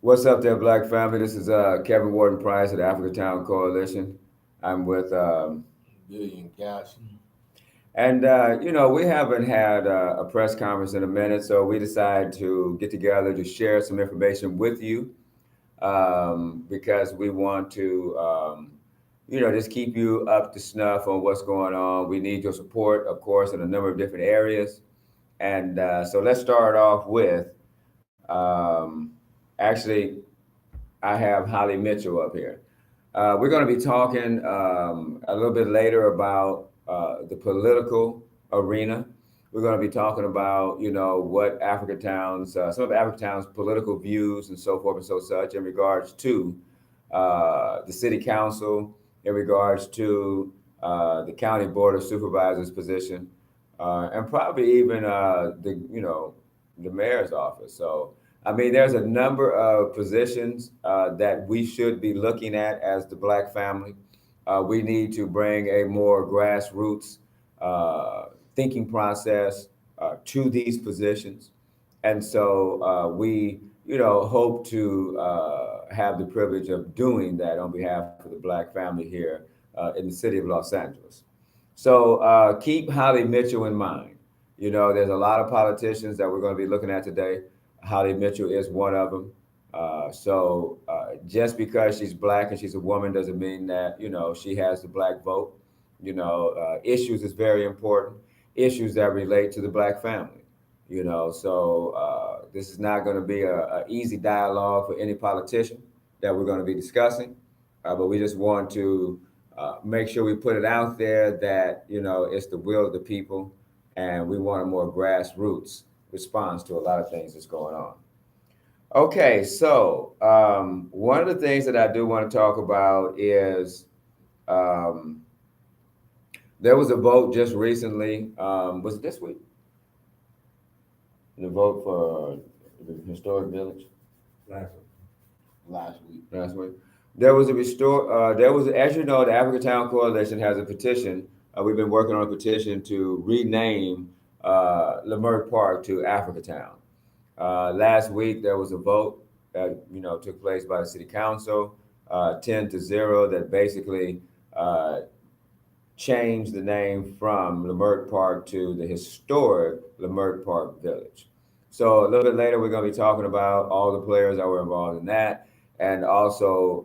What's up there, Black family? This is Kevin Warden Price of the Africa Town Coalition. I'm with, Billion gas. and we haven't had a press conference in a minute, so we decided to get together to share some information with you because we want to, just keep you up to snuff on what's going on. We need your support, of course, in a number of different areas. And so let's start off with, actually, I have Holly Mitchell up here. We're going to be talking a little bit later about the political arena. We're going to be talking about, what Africa Towns, some of Africa Town's political views and so forth and so such in regards to the city council, in regards to the county board of supervisors position, and probably even the mayor's office. So I mean, there's a number of positions that we should be looking at as the Black family. We need to bring a more grassroots thinking process to these positions. And so we, hope to have the privilege of doing that on behalf of the Black family here in the city of Los Angeles. So keep Holly Mitchell in mind. There's a lot of politicians that we're going to be looking at today. Holly Mitchell is one of them. So just because she's Black and she's a woman doesn't mean that she has the Black vote. Issues is very important. Issues that relate to the Black family. So this is not going to be a easy dialogue for any politician that we're going to be discussing, but we just want to make sure we put it out there that it's the will of the people, and we want a more grassroots response to a lot of things that's going on. Okay, so one of the things that I do want to talk about is um, there was a vote just recently. Was it this week? The vote for the historic village Last last week. last week. There was a restore. There was, as you know, the Africa Town Coalition has a petition. We've been working on a petition to rename Leimert Park to Africa Town. Last week there was a vote that took place by the city council, 10-0, that basically uh, changed the name from Leimert Park to the historic Leimert Park Village. So a little bit later we're going to be talking about all the players that were involved in that, and also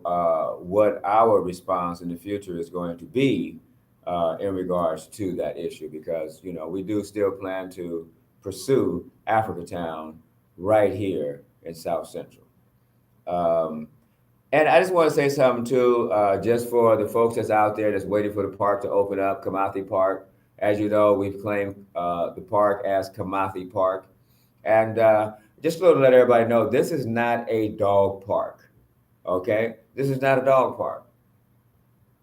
what our response in the future is going to be in regards to that issue, because we do still plan to pursue Africa Town right here in South Central. Um, and I just want to say something too, just for the folks that's out there that's waiting for the park to open up, Kamathi Park. As you know, we've claimed the park as Kamathi Park. And just to let everybody know, this is not a dog park, okay? This is not a dog park.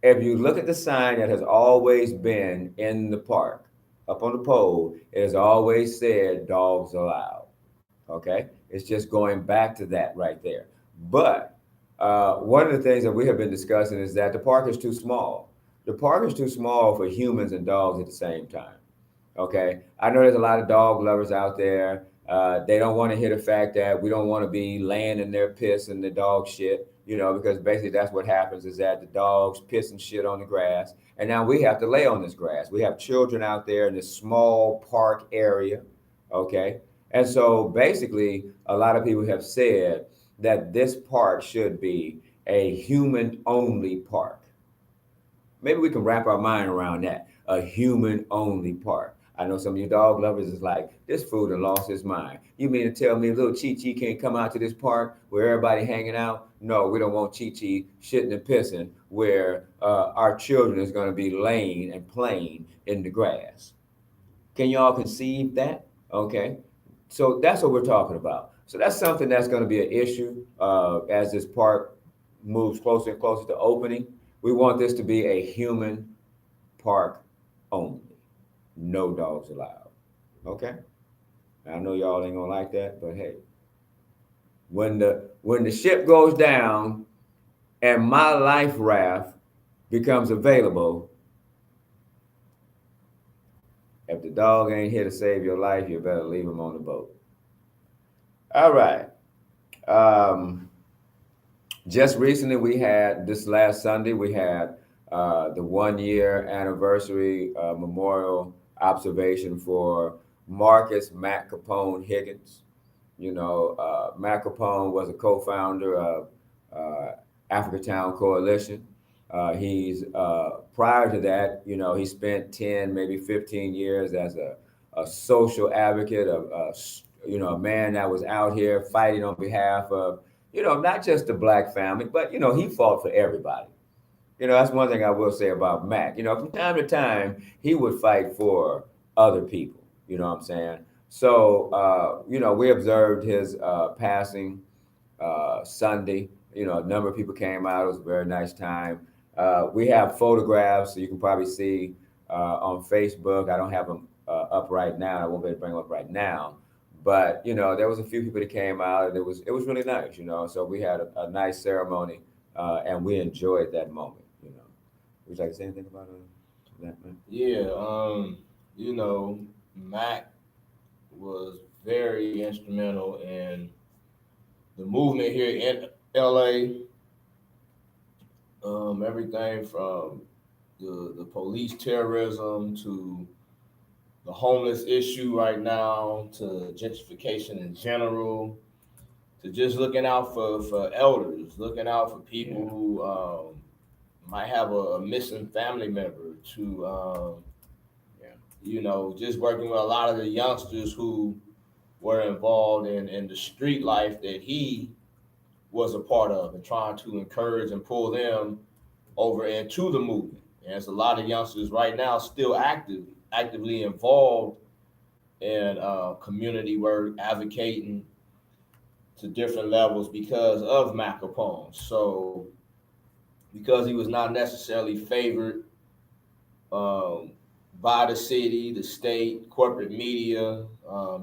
If you look at the sign that has always been in the park, up on the pole, it has always said dogs allowed. Okay, it's just going back to that right there. But one of the things that we have been discussing is that the park is too small. The park is too small for humans and dogs at the same time. Okay, I know there's a lot of dog lovers out there. They don't want to hear the fact that we don't want to be laying in their piss and the dog shit, because basically that's what happens is that the dogs piss and shit on the grass. And now we have to lay on this grass. We have children out there in this small park area. Okay. And so basically, a lot of people have said that this park should be a human only park. Maybe we can wrap our mind around that. A human only park. I know some of you dog lovers is like, this fool done lost his mind. You mean to tell me little Chi Chi can't come out to this park where everybody hanging out? No, we don't want Chi Chi shitting and pissing where our children is going to be laying and playing in the grass. Can y'all conceive that? Okay. So that's what we're talking about. So that's something that's going to be an issue as this park moves closer and closer to opening. We want this to be a human park only. No dogs allowed. Okay? I know y'all ain't gonna like that, but hey, when the ship goes down and my life raft becomes available, if the dog ain't here to save your life, you better leave him on the boat. All right. Um, Just recently, we had this last Sunday, we had the 1 year anniversary memorial observation for Marcus Matt Capone Higgins. Matt Capone was a co-founder of uh, Africatown Coalition. He's prior to that, he spent 10, maybe 15 years as a social advocate, a man that was out here fighting on behalf of, not just the black family, but he fought for everybody. That's one thing I will say about Mac. From time to time, he would fight for other people. You know what I'm saying? So, we observed his passing Sunday. A number of people came out. It was a very nice time. We have photographs, so you can probably see on Facebook. I don't have them up right now. I won't be able to bring them up right now. But there was a few people that came out, and it was really nice. So we had a nice ceremony, and we enjoyed that moment. Would you like to say anything about that, man? Yeah, Mac was very instrumental in the movement here in LA. Everything from the police terrorism to the homeless issue right now to gentrification in general to just looking out for elders, looking out for people who might have a missing family member to just working with a lot of the youngsters who were involved in the street life that he was a part of and trying to encourage and pull them over into the movement. And there's a lot of youngsters right now still actively involved in community work, advocating to different levels because of Mac Capone. So because he was not necessarily favored um, by the city, the state, corporate media.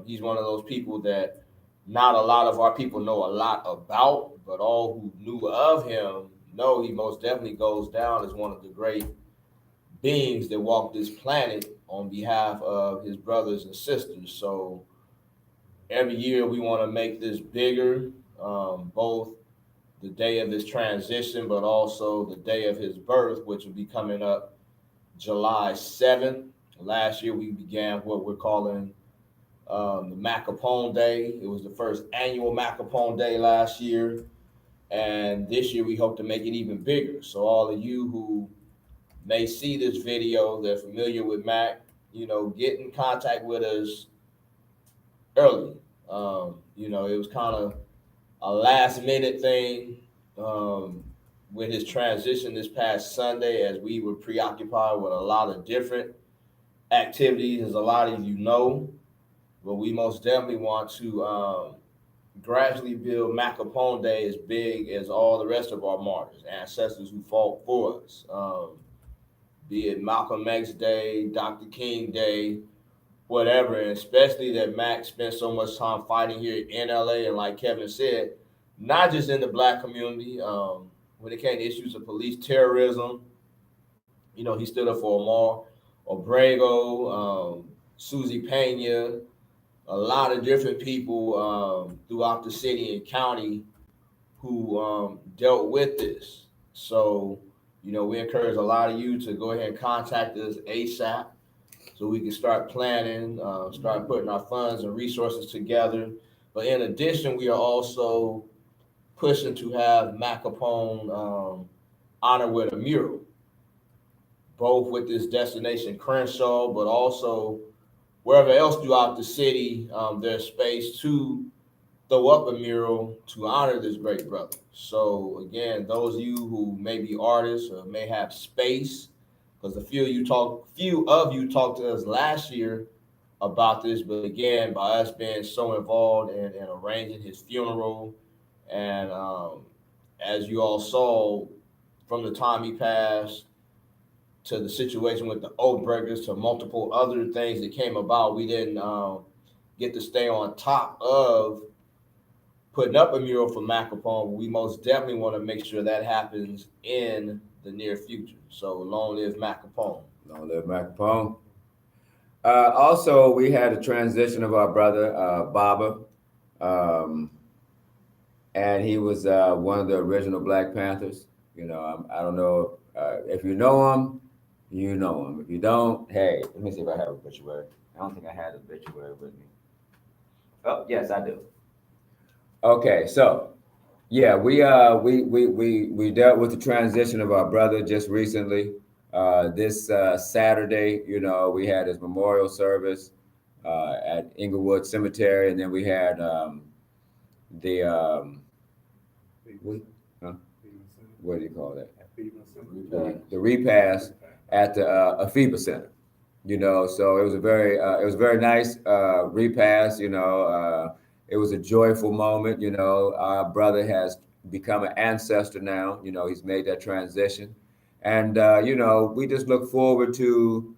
He's one of those people that not a lot of our people know a lot about, but all who knew of him know he most definitely goes down as one of the great beings that walked this planet on behalf of his brothers and sisters. So every year we want to make this bigger, both the day of his transition, but also the day of his birth, which will be coming up July 7th. Last year, we began what we're calling the Mac Capone Day. It was the first annual Mac Capone Day last year. And this year, we hope to make it even bigger. So, all of you who may see this video, they're familiar with Mac, get in contact with us early. It was kind of a last minute thing with his transition this past Sunday as we were preoccupied with a lot of different activities, as a lot of you know. But we most definitely want to gradually build Mac Capone Day as big as all the rest of our martyrs, ancestors who fought for us. Be it Malcolm X Day, Dr. King Day, whatever, and especially that Mac spent so much time fighting here in LA, and like Kevin said, not just in the black community. When it came to issues of police terrorism, he stood up for Omar Obrego, Susie Pena, a lot of different people throughout the city and county who dealt with this. So, we encourage a lot of you to go ahead and contact us ASAP so we can start planning, start putting our funds and resources together. But in addition, we are also pushing to have Mac Capone honored with a mural, both with this destination Crenshaw, but also wherever else throughout the city, there's space to throw up a mural to honor this great brother. So again, those of you who may be artists or may have space, because few of you talked to us last year about this, but again, by us being so involved in arranging his funeral, and as you all saw from the time he passed to the situation with the oath breakers to multiple other things that came about, we didn't get to stay on top of putting up a mural for Mac Capone. We most definitely want to make sure that happens in the near future. So long live Mac Capone. Long live Mac Capone. Also, we had a transition of our brother, Baba. Um, and he was one of the original Black Panthers. I don't know if you know him, you know him. If you don't, hey, let me see if I have a obituary. I don't think I had a obituary with me. Oh, yes, I do. Okay, so yeah, we dealt with the transition of our brother just recently. This Saturday, we had his memorial service at Inglewood Cemetery, and then we had the what, huh? What do you call that? The repast at the Afiba Center. So it was a very nice repast. It was a joyful moment. Our brother has become an ancestor now. He's made that transition, and we just look forward to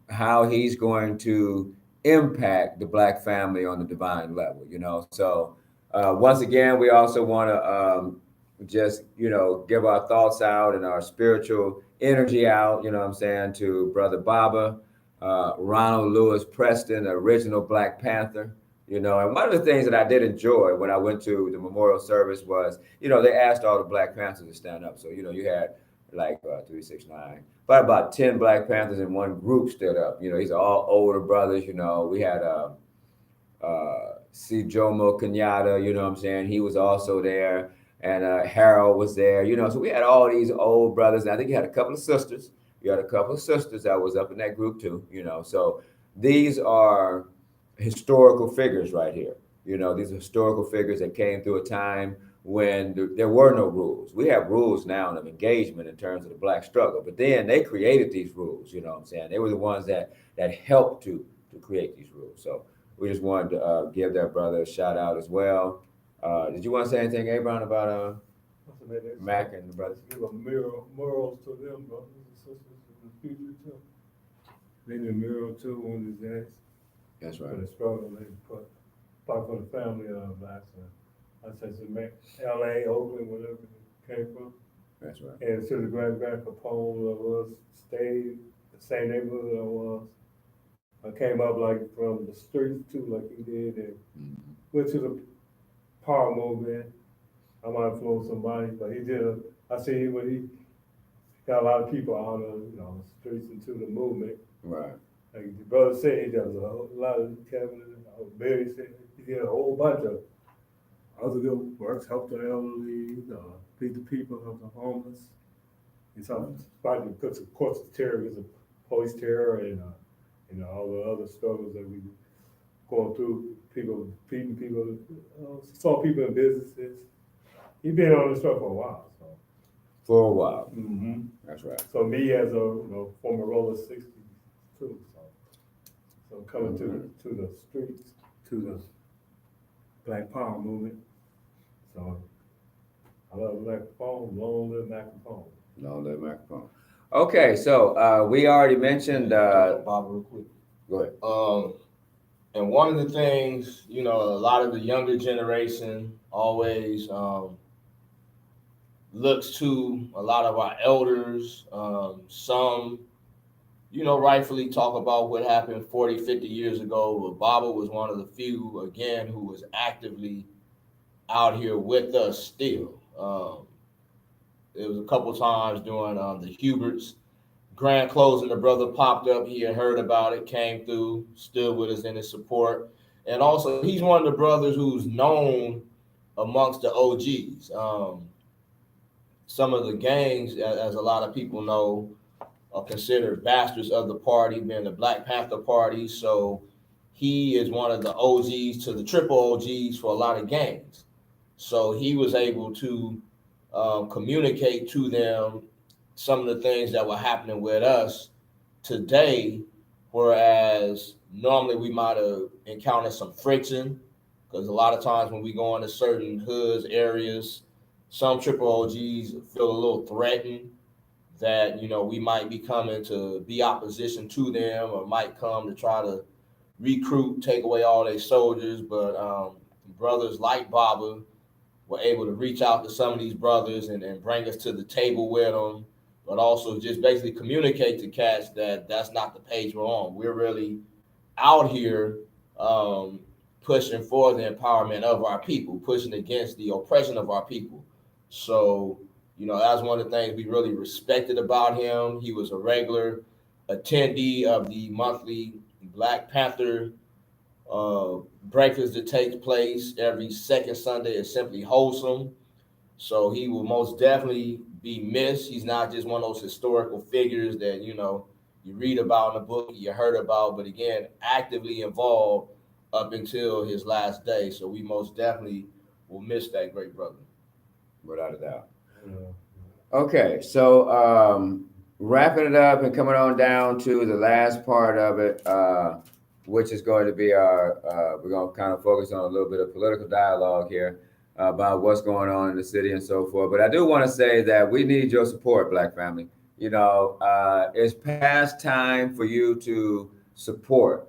how he's going to impact the Black family on the divine level. So once again, we also want to just give our thoughts out and our spiritual energy out, what I'm saying, to Brother Baba, Ronald Lewis Preston, the original Black Panther. And one of the things that I did enjoy when I went to the memorial service was, they asked all the Black Panthers to stand up. So, you had like 369, about 10 Black Panthers in one group stood up. These are all older brothers. We had see Jomo Kenyatta, what I'm saying? He was also there, and Harold was there, So we had all these old brothers, and I think you had a couple of sisters. You had a couple of sisters that was up in that group too, So these are historical figures right here. These are historical figures that came through a time when there were no rules. We have rules now of engagement in terms of the Black struggle, but then they created these rules. What I'm saying? They were the ones that helped to create these rules. So we just wanted to give that brother a shout out as well. Did you want to say anything, Abram, about Mac and the brothers? Give a mirror morals to them, brothers and sisters in the future too. They need a mirror too when these days. That's right. For the struggle they put for the family of blacks. I said to L.A., Oakland, wherever it came from. That's right. And to the grand Capone was stayed the same neighborhood I was. I came up like from the streets too, like he did, and went to the power movement. I might have flown somebody, but he did. I see when he got a lot of people out of the streets into the movement. Right. Like the brother said, he does a whole lot of Kevin, Barry said he did a whole bunch of other good works, help the elderly, feed the people, help the homeless. And some fighting because of course the terrorism, police terror, and all the other struggles that we going through. People feeding people, saw people in businesses. He been on this stuff for a while. So. For a while. Mm-hmm. That's right. So me as a former roller 60 too. So coming to the streets, to the Black Power movement. So I love Black Capone. Long live Black Capone. Long live Black Capone. Okay, so we already mentioned. Bob, real quick. Go ahead. And one of the things, a lot of the younger generation always looks to a lot of our elders. Some, rightfully talk about what happened 40, 50 years ago, but Baba was one of the few, again, who was actively out here with us still. It was a couple times during the Hubert's grand closing, the brother popped up. He had heard about it, came through, stood with us in his support. And also, he's one of the brothers who's known amongst the OGs. Some of the gangs, as a lot of people know, are considered bastards of the party, being the Black Panther Party. So he is one of the OGs to the triple OGs for a lot of gangs. So he was able to communicate to them some of the things that were happening with us today, whereas normally we might have encountered some friction, because a lot of times when we go into certain hoods, areas, some triple OGs feel a little threatened that, we might be coming to be opposition to them, or might come to try to recruit, take away all their soldiers. But brothers like Baba were able to reach out to some of these brothers and bring us to the table with them, but also just basically communicate to cats that that's not the page we're on. We're really out here pushing for the empowerment of our people, pushing against the oppression of our people. So, that's one of the things we really respected about him. He was a regular attendee of the monthly Black Panther breakfast that takes place every second Sunday at Simply Wholesome. So he will most definitely be missed. He's not just one of those historical figures that, you read about in a book, you heard about, but again, actively involved up until his last day. So we most definitely will miss that great brother. Without a doubt. Yeah. Okay, so wrapping it up and coming on down to the last part of it, which is going to be we're going to kind of focus on a little bit of political dialogue here about what's going on in the city and so forth. But I do want to say that we need your support, Black family. It's past time for you to support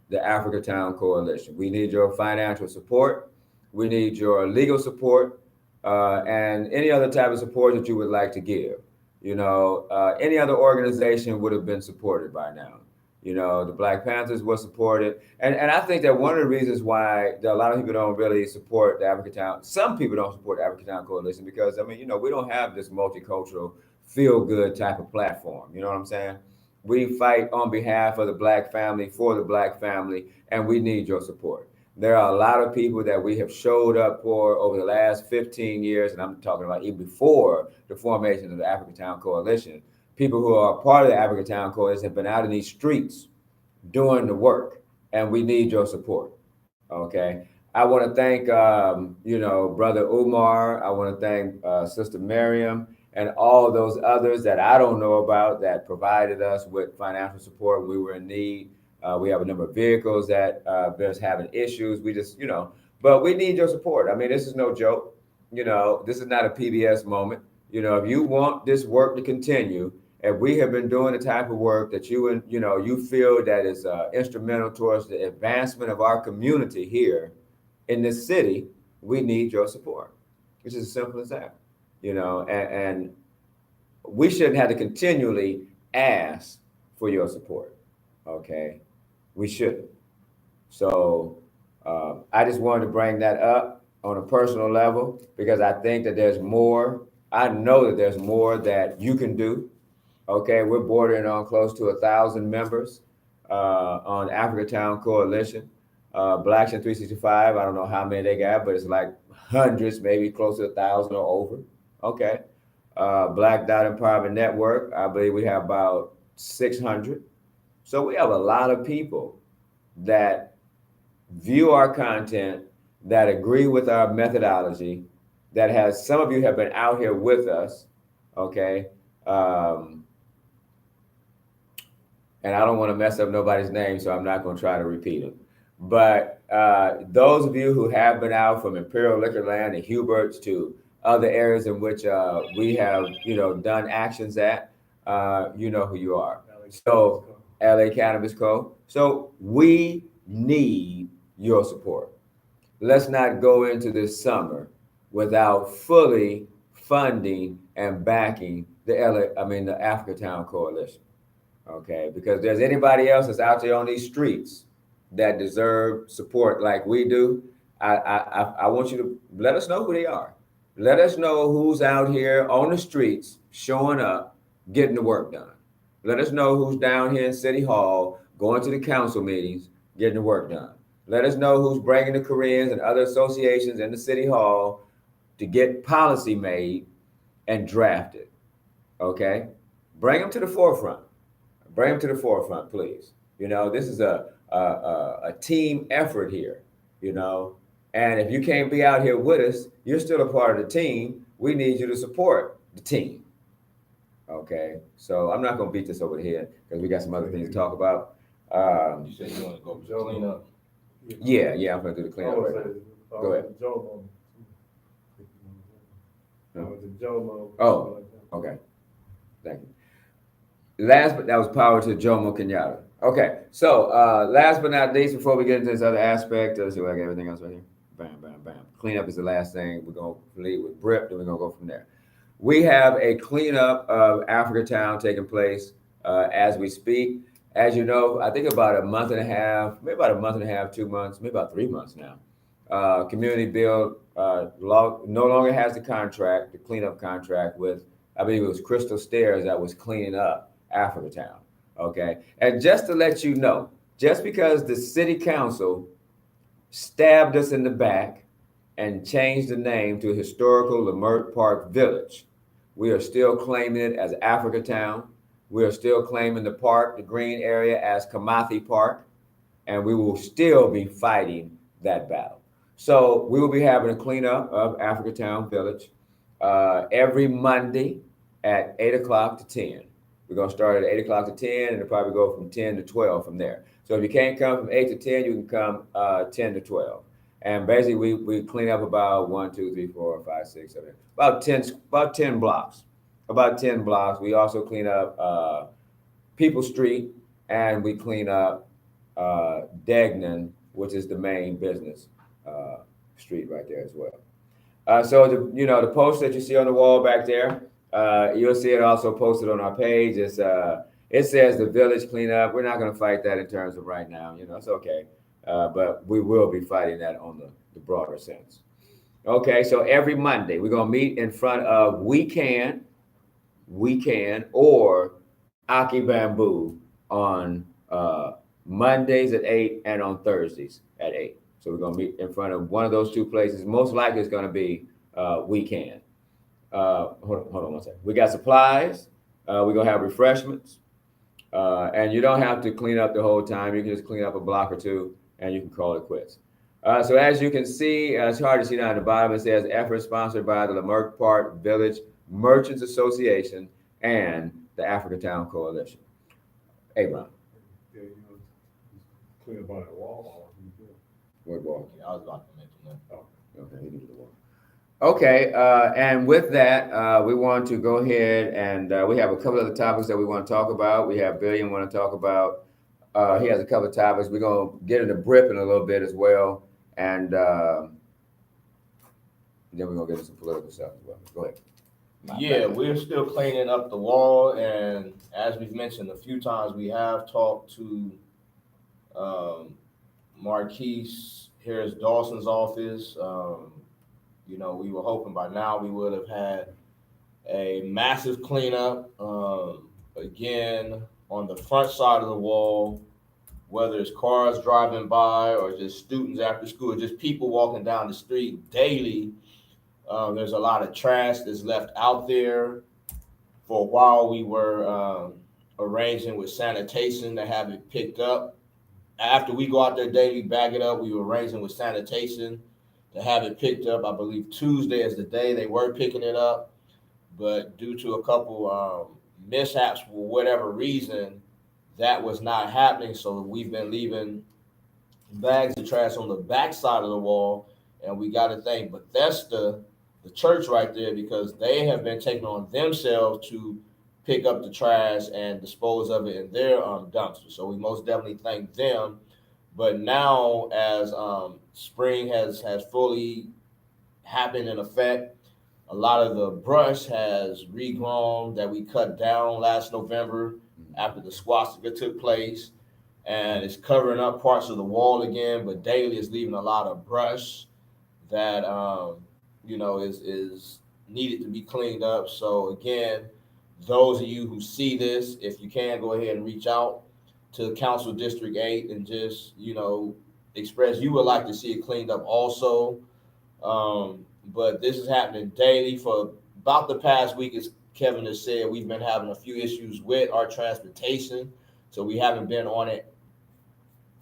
the Africatown Coalition. We need your financial support. We need your legal support. And any other type of support that you would like to give. Any other organization would have been supported by now. The Black Panthers were supported. And I think that one of the reasons why a lot of people don't really support the Africatown, some people don't support the Africatown Coalition because, we don't have this multicultural, feel-good type of platform. You know what I'm saying? We fight on behalf of the Black family, for the Black family, and we need your support. There are a lot of people that we have showed up for over the last 15 years, and I'm talking about even before the formation of the Africatown Coalition. People who are part of the Africatown Coalition have been out in these streets doing the work, and we need your support, okay? I want to thank, Brother Umar. I want to thank Sister Miriam and all those others that I don't know about that provided us with financial support when we were in need. We have a number of vehicles that been having issues. We just, but we need your support. This is no joke. This is not a PBS moment. If you want this work to continue, and we have been doing the type of work that you feel that is instrumental towards the advancement of our community here in this city, we need your support. It's as simple as that. And we shouldn't have to continually ask for your support. Okay. We shouldn't. So I just wanted to bring that up on a personal level because I think that there's more. I know that there's more that you can do. Okay, we're bordering on close to 1,000 members on Africatown Coalition. Blacks in 365, I don't know how many they got, but it's like hundreds, maybe close to 1,000 or over. Okay. Black Dot Empowerment Network, I believe we have about 600. So we have a lot of people that view our content, that agree with our methodology, that has, some of you have been out here with us, okay? And I don't want to mess up nobody's name, so I'm not going to try to repeat them. But those of you who have been out from Imperial Liquor Land and Hubert's to other areas in which we have, done actions at, you know who you are. So LA Cannabis Co. So we need your support. Let's not go into this summer without fully funding and backing the Africatown Coalition. Okay, because there's anybody else that's out there on these streets that deserve support like we do. I want you to let us know who they are. Let us know who's out here on the streets showing up, getting the work done. Let us know who's down here in City Hall, going to the council meetings, getting the work done. Let us know who's bringing the Koreans and other associations in the City Hall to get policy made and drafted. Okay? Bring them to the forefront. Bring them to the forefront, please. This is a team effort here, And if you can't be out here with us, you're still a part of the team. We need you to support the team. Okay, so I'm not going to beat this over the head because we got some other things to talk about. You said you want to go clean up. Yeah, I'm going to do the cleanup right now. Go ahead. Oh, okay. Thank you. That was power to Jomo Kenyatta. Okay, so last but not least, before we get into this other aspect, let's see what I got everything else right here. Bam, bam, bam. Cleanup is the last thing. We're going to lead with Brip, then we're going to go from there. We have a cleanup of Africatown taking place as we speak. as you know, I think about a month and a half, maybe about a month and a half, 2 months, maybe about 3 months now. Community Build no longer has the contract, the cleanup contract with, I believe it was Crystal Stairs that was cleaning up Africatown. Okay, and just to let you know, just because the city council stabbed us in the back and changed the name to Historical Leimert Park Village, we are still claiming it as Africatown. We are still claiming the park, the green area, as Kamathi Park, and we will still be fighting that battle. So we will be having a cleanup of Africatown Village every Monday at 8 o'clock to 10. We're going to start at 8 o'clock to 10, and it'll probably go from 10 to 12 from there. So if you can't come from 8 to 10, you can come 10 to 12. And basically, we clean up about 1, 2, 3, 4, 5, 6, 7, about 10 blocks. About 10 blocks. We also clean up People Street, and we clean up Degnan, which is the main business street right there as well. So the post that you see on the wall back there, you'll see it also posted on our page. It says the village cleanup. We're not going to fight that in terms of right now. It's okay, but we will be fighting that on the broader sense. Okay, so every Monday we're going to meet in front of We Can, or Aki Bamboo on Mondays at 8 and on Thursdays at 8. So we're going to meet in front of one of those two places. Most likely it's going to be We Can. Hold on one second. We got supplies. We're going to have refreshments. And you don't have to clean up the whole time. You can just clean up a block or two and you can call it quits. So as you can see, it's hard to see down at the bottom. It says effort sponsored by the Leimert Park Village Merchants Association and the Africatown Coalition. Hey, Ron. Yeah, clean up on that wall. What wall? Yeah, I was about to mention that. Oh. Okay, he did the wall. Okay, and with that, we want to go ahead and we have a couple other topics that we want to talk about. We have Billion want to talk about. He has a couple of topics. We're going to get into BRIP in a little bit as well. And then we're going to get into some political stuff as well. Go ahead. Yeah, we're still cleaning up the wall, and as we've mentioned a few times, we have talked to Marquise Harris Dawson's office. We were hoping by now we would have had a massive cleanup. Again, on the front side of the wall, whether it's cars driving by or just students after school, or just people walking down the street daily. There's a lot of trash that's left out there. For a while, we were arranging with sanitation to have it picked up. After we go out there daily, bag it up, we were arranging with sanitation to have it picked up. I believe Tuesday is the day they were picking it up. But due to a couple mishaps for whatever reason, that was not happening. So we've been leaving bags of trash on the back side of the wall. And we got to thank Bethesda, the church right there, because they have been taking on themselves to pick up the trash and dispose of it in their dumpster. So we most definitely thank them. But now, as spring has fully happened in effect, a lot of the brush has regrown that we cut down last November after the swastika took place, and it's covering up parts of the wall again. But daily is leaving a lot of brush that is needed to be cleaned up. So again, those of you who see this, if you can, go ahead and reach out to Council District 8 and just, express you would like to see it cleaned up also. But this is happening daily for about the past week. As Kevin has said, we've been having a few issues with our transportation. So we haven't been on it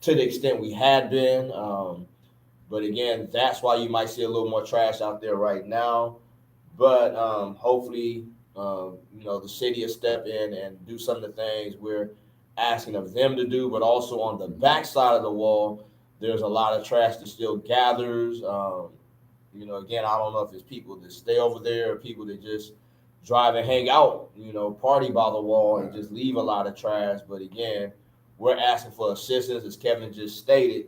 to the extent we had been. But again, that's why you might see a little more trash out there right now. But hopefully, the city will step in and do some of the things we're asking of them to do. But also on the back side of the wall, there's a lot of trash that still gathers. Again, I don't know if it's people that stay over there or people that just drive and hang out, party by the wall and just leave a lot of trash. But again, we're asking for assistance, as Kevin just stated.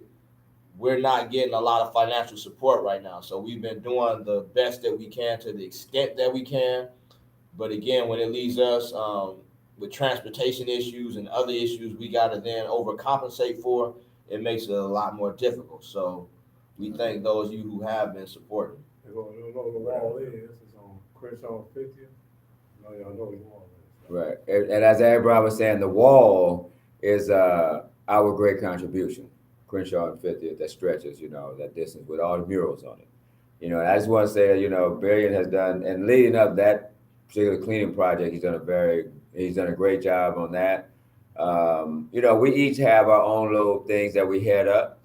We're not getting a lot of financial support right now. So we've been doing the best that we can to the extent that we can. But again, when it leaves us with transportation issues and other issues we got to then overcompensate for, it makes it a lot more difficult. So we thank those of you who have been supporting. They go, you know, the wall is, it's on Crenshaw 50th. No, y'all know the wall is. Right. And as everybody was saying, the wall is our great contribution. Crenshaw and 50th that stretches, that distance with all the murals on it. And I just want to say, Billion has done, and leading up that particular cleaning project, he's done a great job on that. We each have our own little things that we head up,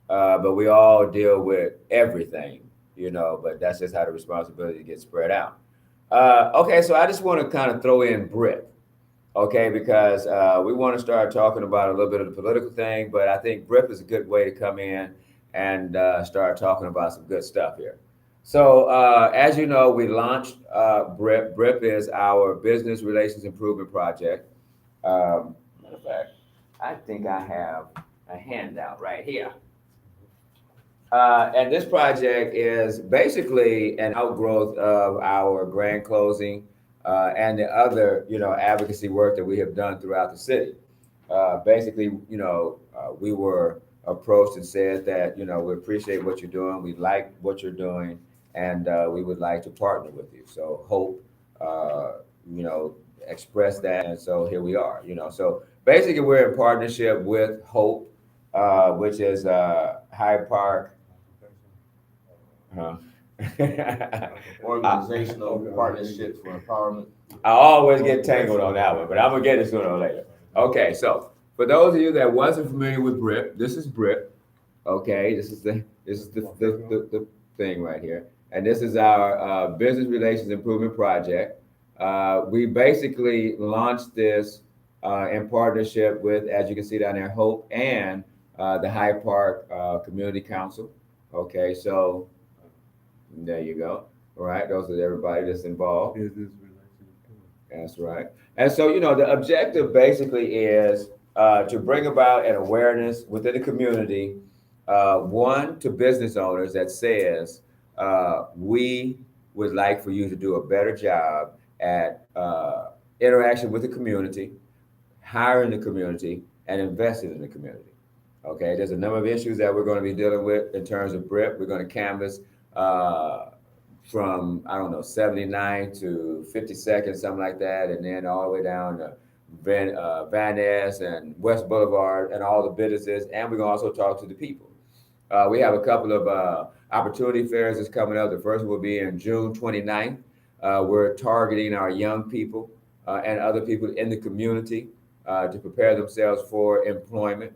but we all deal with everything, but that's just how the responsibility gets spread out. Okay, so I just want to kind of throw in BRIP, okay, because we want to start talking about a little bit of the political thing, but I think BRIP is a good way to come in and start talking about some good stuff here. So as you know, we launched BRIP. BRIP is our Business Relations Improvement Project. Matter of fact, I think I have a handout right here. And this project is basically an outgrowth of our grand closing and the other, advocacy work that we have done throughout the city. Basically, we were approached and said that, we appreciate what you're doing, we like what you're doing, and we would like to partner with you. So Hope, expressed that, and so here we are. So basically, we're in partnership with Hope, which is Hyde Park. Organizational Partnership for Empowerment. I always get tangled on that one, but I'm gonna get it sooner or later. Okay, so for those of you that wasn't familiar with BRIP, this is BRIP. Okay, this is the thing right here, and this is our Business Relations Improvement Project. We basically launched this in partnership with, as you can see down there, Hope and the Hyde Park Community Council. Okay, so there you go. All right, those are everybody that's involved. That's right. And so, the objective basically is to bring about an awareness within the community, one, to business owners that says, we would like for you to do a better job at interaction with the community, hiring the community, and investing in the community. Okay, there's a number of issues that we're going to be dealing with in terms of BRIP. We're going to canvas from, 79 to 52nd, something like that, and then all the way down to Van Ness and West Boulevard and all the businesses, and we're going to also talk to the people. We have a couple of opportunity fairs that's coming up. The first will be in June 29th. We're targeting our young people and other people in the community to prepare themselves for employment.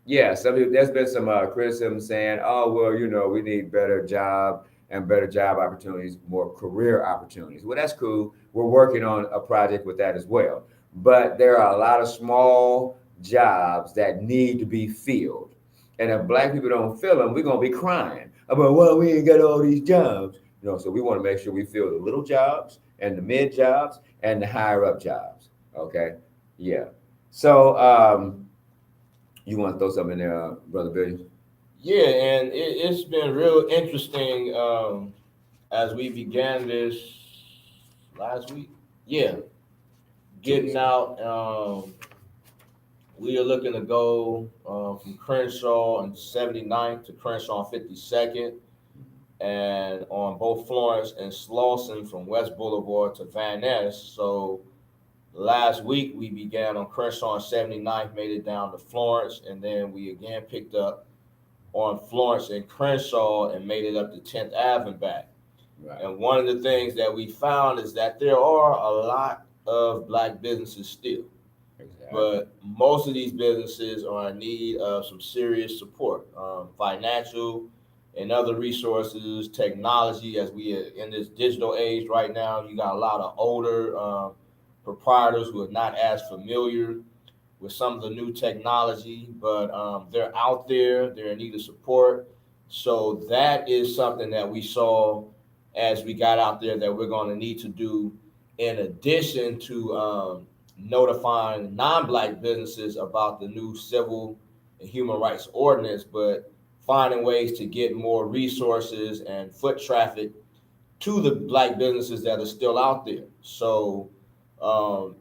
Yeah, there's been some criticism saying, oh, well, we need better job opportunities, more career opportunities. Well, that's cool. We're working on a project with that as well. But there are a lot of small jobs that need to be filled. And if Black people don't fill them, we're going to be crying about, well, we ain't got all these jobs. So we want to make sure we fill the little jobs and the mid jobs and the higher up jobs. Okay? Yeah. So, you want to throw something in there, Brother Billy? Yeah, and it's been real interesting as we began this last week. Yeah, getting out. We are looking to go from Crenshaw and 79th to Crenshaw 52nd, and on both Florence and Slauson from West Boulevard to Van Ness. So last week we began on Crenshaw and 79th, made it down to Florence, and then we again picked up on Florence and Crenshaw and made it up to 10th Ave and back. Right. And one of the things that we found is that there are a lot of Black businesses still. Exactly. But most of these businesses are in need of some serious support, financial and other resources, technology. As we are in this digital age right now, you got a lot of older proprietors who are not as familiar with some of the new technology, but they're out there, they're in need of support. So that is something that we saw as we got out there that we're going to need to do in addition to notifying non-Black businesses about the new civil and human rights ordinance, but finding ways to get more resources and foot traffic to the Black businesses that are still out there. So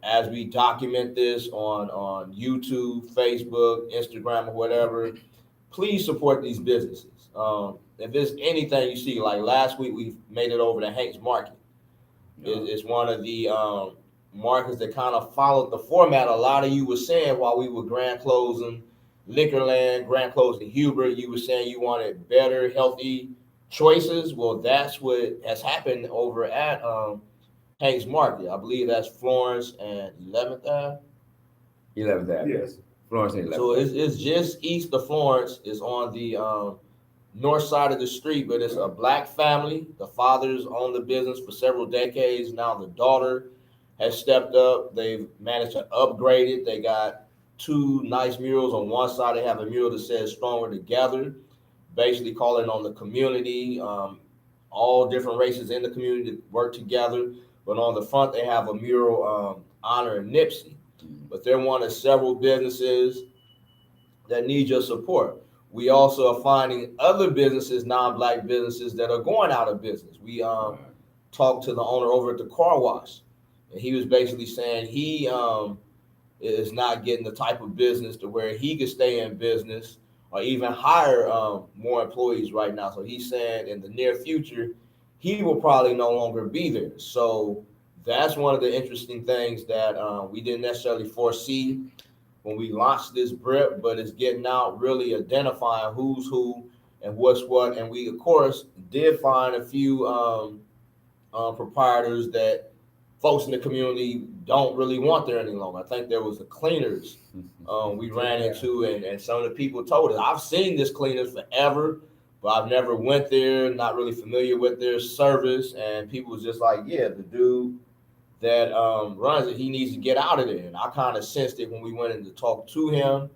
as we document this on YouTube, Facebook, Instagram, or whatever, please support these businesses. If there's anything you see, like last week, we made it over to Hank's Market. It's one of the markets that kind of followed the format a lot of you were saying while we were grand closing Liquorland, grand closing Hubert. You were saying you wanted better, healthy choices. Well, that's what has happened over at Hank's Market. I believe that's Florence and 11th Ave. 11th Ave. Yes. Florence and 11th. So it's just east of Florence. It's on the north side of the street, but it's a black family. The father's owned the business for several decades. Now the daughter has stepped up. They've managed to upgrade it. They got two nice murals. On one side, they have a mural that says "Stronger Together," basically calling on the community, all different races in the community to work together. But on the front, they have a mural honoring Nipsey. But they're one of several businesses that need your support. We also are finding other businesses, non-black businesses, that are going out of business. We talked to the owner over at the car wash, and he was basically saying he is not getting the type of business to where he could stay in business or even hire more employees right now. So he's saying in the near future, he will probably no longer be there. So that's one of the interesting things that we didn't necessarily foresee when we launched this BRIP, but it's getting out, really identifying who's who and what's what. And we, of course, did find a few proprietors that folks in the community don't really want there any longer. I think there was the cleaners we ran into, and some of the people told us, I've seen this cleaners forever, but I've never went there, not really familiar with their service. And people was just like, yeah, the dude that runs it, he needs to get out of there. And I kind of sensed it when we went in to talk to him.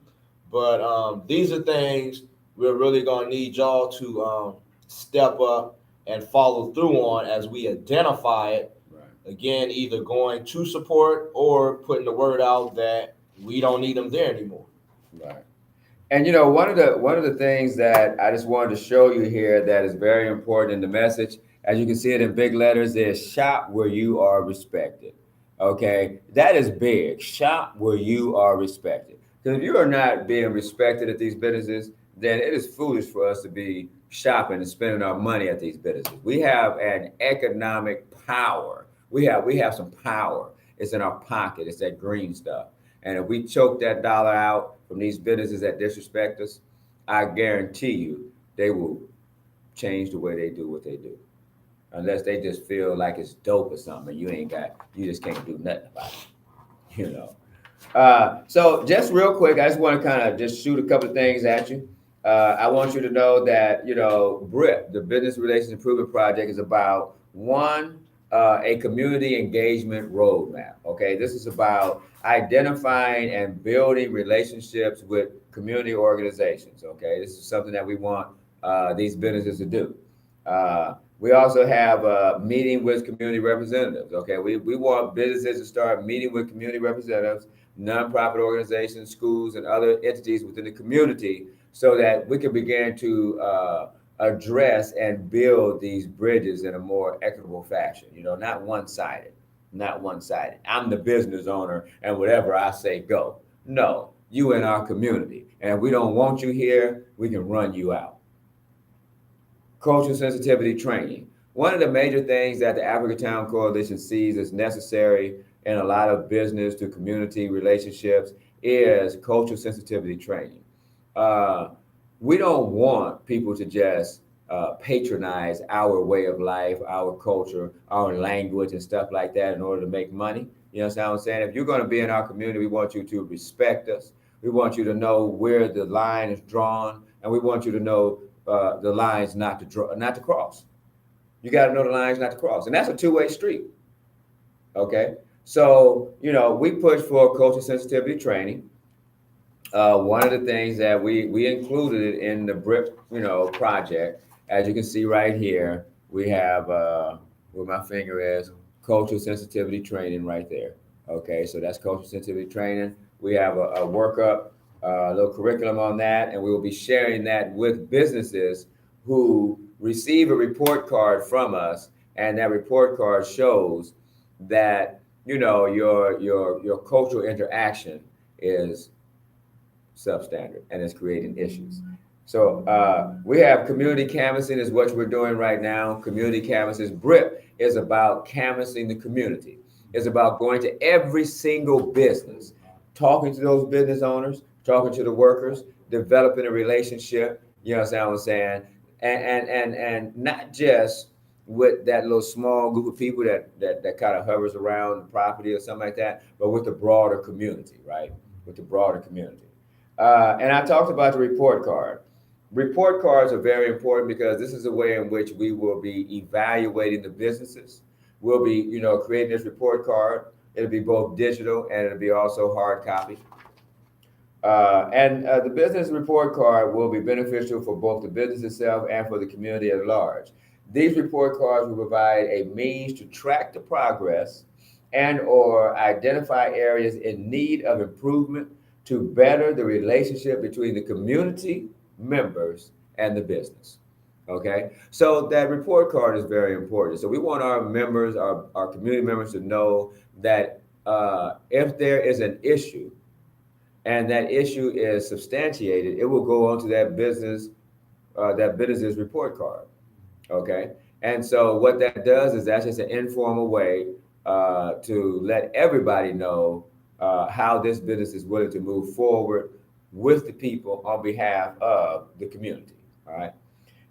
But these are things we're really going to need y'all to step up and follow through on as we identify it. Right. Again, either going to support or putting the word out that we don't need them there anymore. Right. And you know, one of the things that I just wanted to show you here that is very important in the message, as you can see it in big letters, is shop where you are respected. Okay, that is big. Shop where you are respected. Because if you are not being respected at these businesses, then it is foolish for us to be shopping and spending our money at these businesses. We have an economic power. We have some power. It's in our pocket. It's that green stuff. And if we choke that dollar out from these businesses that disrespect us, I guarantee you they will change the way they do what they do. Unless they just feel like it's dope or something, you just can't do nothing about it, you know. So just real quick, I just want to kind of just shoot a couple of things at you. I want you to know that, you know, BRIP, the Business Relations Improvement Project, is about a community engagement roadmap. Okay, this is about identifying and building relationships with community organizations. Okay, this is something that we want these businesses to do. We also have a meeting with community representatives. Okay, we want businesses to start meeting with community representatives, nonprofit organizations, schools, and other entities within the community, so that we can begin to address and build these bridges in a more equitable fashion. You know, not one-sided. I'm the business owner, and whatever I say, go. No, you in our community, and if we don't want you here, we can run you out. Cultural sensitivity training. One of the major things that the Africatown Coalition sees as necessary in a lot of business to community relationships is cultural sensitivity training. We don't want people to just patronize our way of life, our culture, our language, and stuff like that in order to make money. You know what I'm saying? If you're going to be in our community, we want you to respect us. We want you to know where the line is drawn, and we want you to know the lines not to cross. You got to know the lines not to cross, and that's a two-way street. Okay, so you know we push for cultural sensitivity training. One of the things that we included in the BRIP, project, as you can see right here, we have where my finger is, cultural sensitivity training right there. Okay, so that's cultural sensitivity training. We have a workup, a little curriculum on that, and we will be sharing that with businesses who receive a report card from us, and that report card shows that your cultural interaction is substandard and it's creating issues. So we have community canvassing is what we're doing right now. Community canvasses. BRIP is about canvassing the community. It's about going to every single business, talking to those business owners, talking to the workers, developing a relationship. You know what I'm saying? And not just with that little small group of people that kind of hovers around the property or something like that, but with the broader community, right? With the broader community. And I talked about the report card. Report cards are very important because this is a way in which we will be evaluating the businesses. We'll be, creating this report card. It'll be both digital and it'll be also hard copy. And the business report card will be beneficial for both the business itself and for the community at large. These report cards will provide a means to track the progress and or identify areas in need of improvement to better the relationship between the community members and the business. Okay, so that report card is very important. So we want our members, our community members to know that if there is an issue and that issue is substantiated, it will go onto that business's report card. Okay, and so what that does is that's just an informal way to let everybody know how this business is willing to move forward with the people on behalf of the community. All right.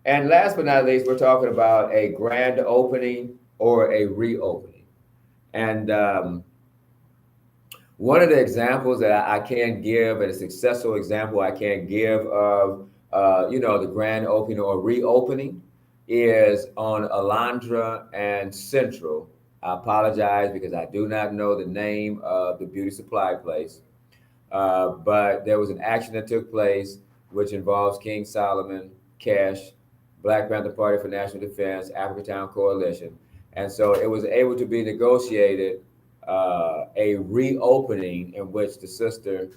And last but not least, we're talking about a grand opening or a reopening. And one of the examples that I can give, and a successful example I can give of, the grand opening or reopening is on Alondra and Central. I apologize because I do not know the name of the beauty supply place. But there was an action that took place which involves King Solomon, Cash, Black Panther Party for National Defense, Africatown Coalition. And so it was able to be negotiated a reopening in which the sister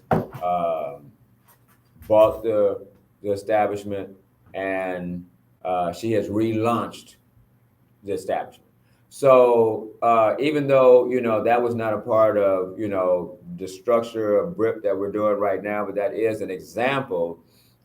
bought the establishment and she has relaunched the establishment. So even though, that was not a part of, the structure of BRIP that we're doing right now, but that is an example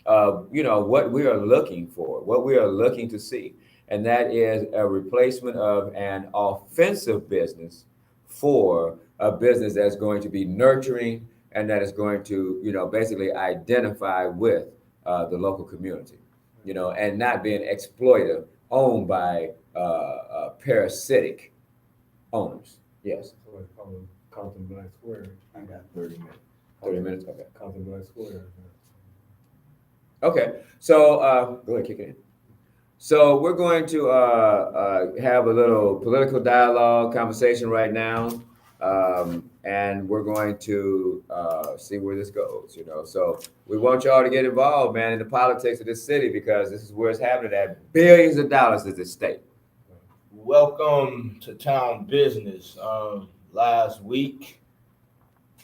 of, what we are looking for, what we are looking to see. And that is a replacement of an offensive business for a business that's going to be nurturing and that is going to, basically identify with the local community, and not being exploitive, owned by parasitic owners. Yes. So it's called Compton Black Square. I got 30 minutes. 30 minutes? Okay. Compton Black Square. Okay. So go ahead, kick it in. So we're going to have a little political dialogue conversation right now. And we're going to see where this goes, So we want y'all to get involved, man, in the politics of this city because this is where it's happening at. Billions of dollars is at stake. Welcome to Town Business. Last week,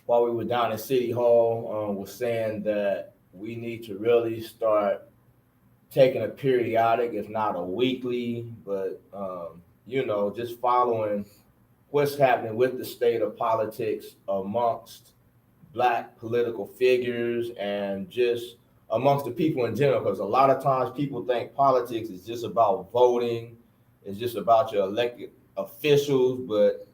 while we were down at City Hall, was saying that we need to really start taking a periodic, if not a weekly, but, just following what's happening with the state of politics amongst Black political figures and just amongst the people in general, because a lot of times people think politics is just about voting, it's just about your elected officials, but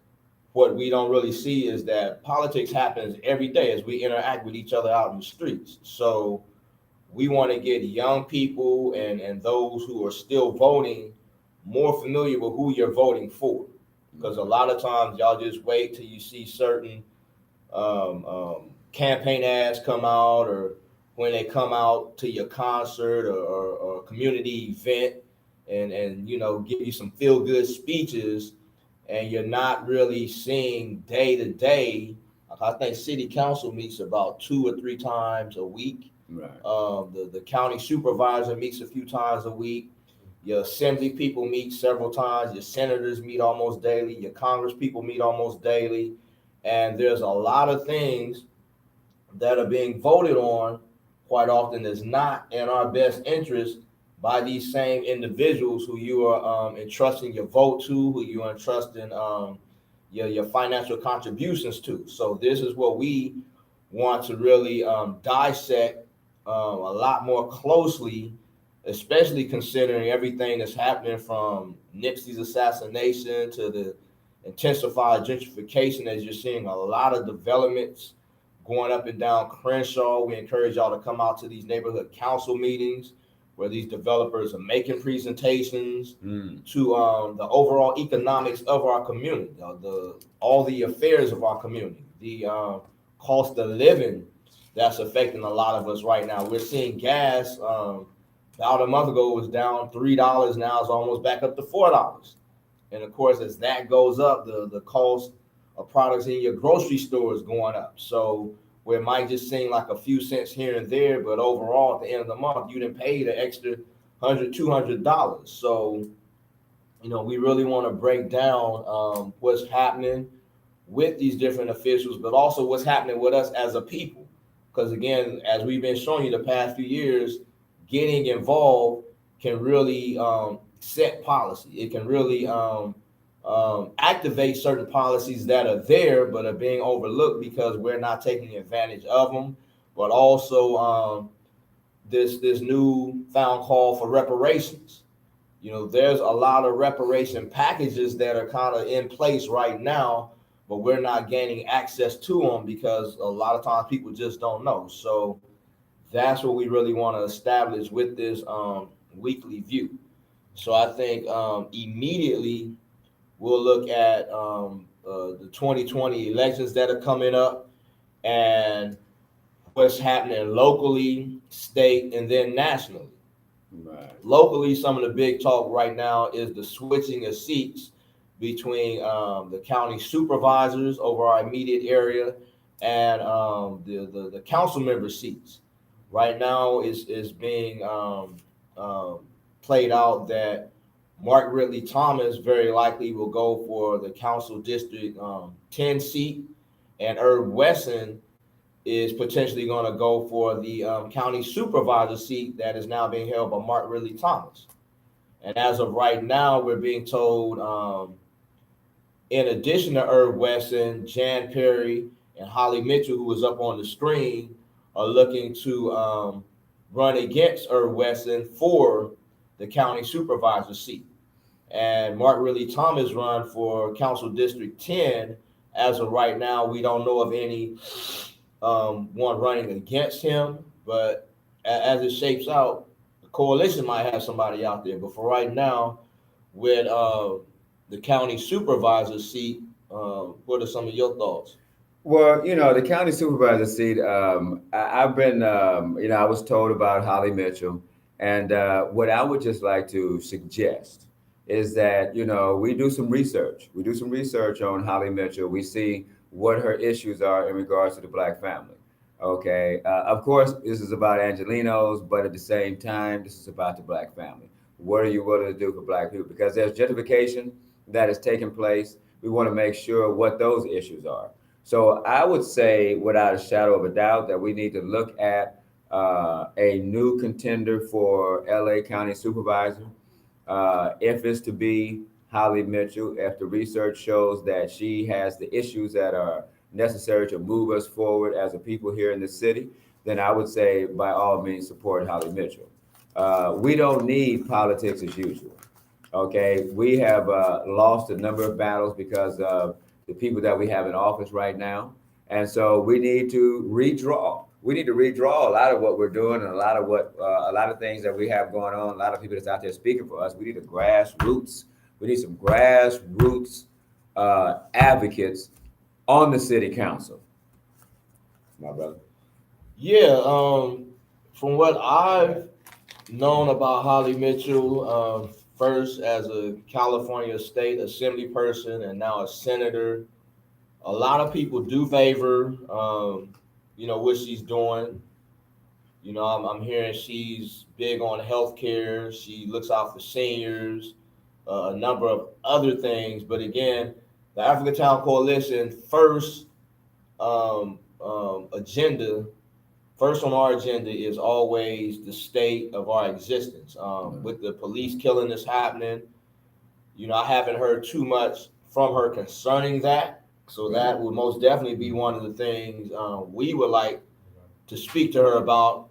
what we don't really see is that politics happens every day as we interact with each other out in the streets. So we want to get young people and those who are still voting more familiar with who you're voting for. Because a lot of times y'all just wait till you see certain campaign ads come out, or when they come out to your concert or community event and give you some feel good speeches, and you're not really seeing day to day. I think city council meets about 2 or 3 times a week. Right. The county supervisor meets a few times a week. Your assembly people meet several times. Your senators meet almost daily. Your Congress people meet almost daily. And there's a lot of things that are being voted on quite often that's not in our best interest by these same individuals who you are entrusting your vote to, who you are entrusting your financial contributions to. So this is what we want to really dissect a lot more closely, especially considering everything that's happening from Nipsey's assassination to the intensified gentrification, as you're seeing a lot of developments going up and down Crenshaw. We encourage y'all to come out to these neighborhood council meetings where these developers are making presentations to the overall economics of our community, all the affairs of our community, the cost of living that's affecting a lot of us right now. We're seeing gas about a month ago was down $3, now it's almost back up to $4. And of course, as that goes up, the cost of products in your grocery store is going up. So where it might just seem like a few cents here and there, but overall at the end of the month, you didn't pay the extra $100, $200. So, we really want to break down what's happening with these different officials, but also what's happening with us as a people. Because again, as we've been showing you the past few years, getting involved can really set policy. It can really activate certain policies that are there but are being overlooked because we're not taking advantage of them. But also this newfound call for reparations. There's a lot of reparation packages that are kind of in place right now, but we're not gaining access to them because a lot of times people just don't know. So that's what we really want to establish with this weekly view. So I think immediately we'll look at the 2020 elections that are coming up and what's happening locally, state, and then nationally. Right. Locally, some of the big talk right now is the switching of seats between the county supervisors over our immediate area and the council member seats. Right now is being played out that Mark Ridley Thomas very likely will go for the council district 10 seat, and Herb Wesson is potentially going to go for the county supervisor seat that is now being held by Mark Ridley Thomas. And as of right now, we're being told, in addition to Herb Wesson, Jan Perry and Holly Mitchell, who was up on the screen, are looking to run against Herb Wesson for the county supervisor seat. And Mark Ridley Thomas run for Council District 10. As of right now, we don't know of any one running against him, but as it shapes out, the coalition might have somebody out there. But for right now, with the county supervisor seat, what are some of your thoughts? Well, the county supervisor seat, I've been, I was told about Holly Mitchell. And what I would just like to suggest is that, we do some research. We do some research on Holly Mitchell. We see what her issues are in regards to the Black family. Okay. Of course, this is about Angelenos, but at the same time, this is about the Black family. What are you willing to do for Black people? Because there's gentrification that is taking place. We want to make sure what those issues are. So I would say, without a shadow of a doubt, that we need to look at a new contender for LA County Supervisor. If it's to be Holly Mitchell, if the research shows that she has the issues that are necessary to move us forward as a people here in the city, then I would say by all means support Holly Mitchell. We don't need politics as usual. Okay, we have lost a number of battles because of the people that we have in office right now, and so we need to redraw. We need to redraw a lot of what we're doing and a lot of things that we have going on. A lot of people that's out there speaking for us. We need a grassroots. We need some grassroots advocates on the city council. My brother. Yeah, from what I've known about Holly Mitchell, first as a California State Assembly person and now a senator, a lot of people do favor, what she's doing. I'm hearing she's big on healthcare. She looks out for seniors, a number of other things. But again, the African Town Coalition first agenda, first on our agenda is always the state of our existence. With the police killing that's happening, I haven't heard too much from her concerning that. So that would most definitely be one of the things we would like to speak to her about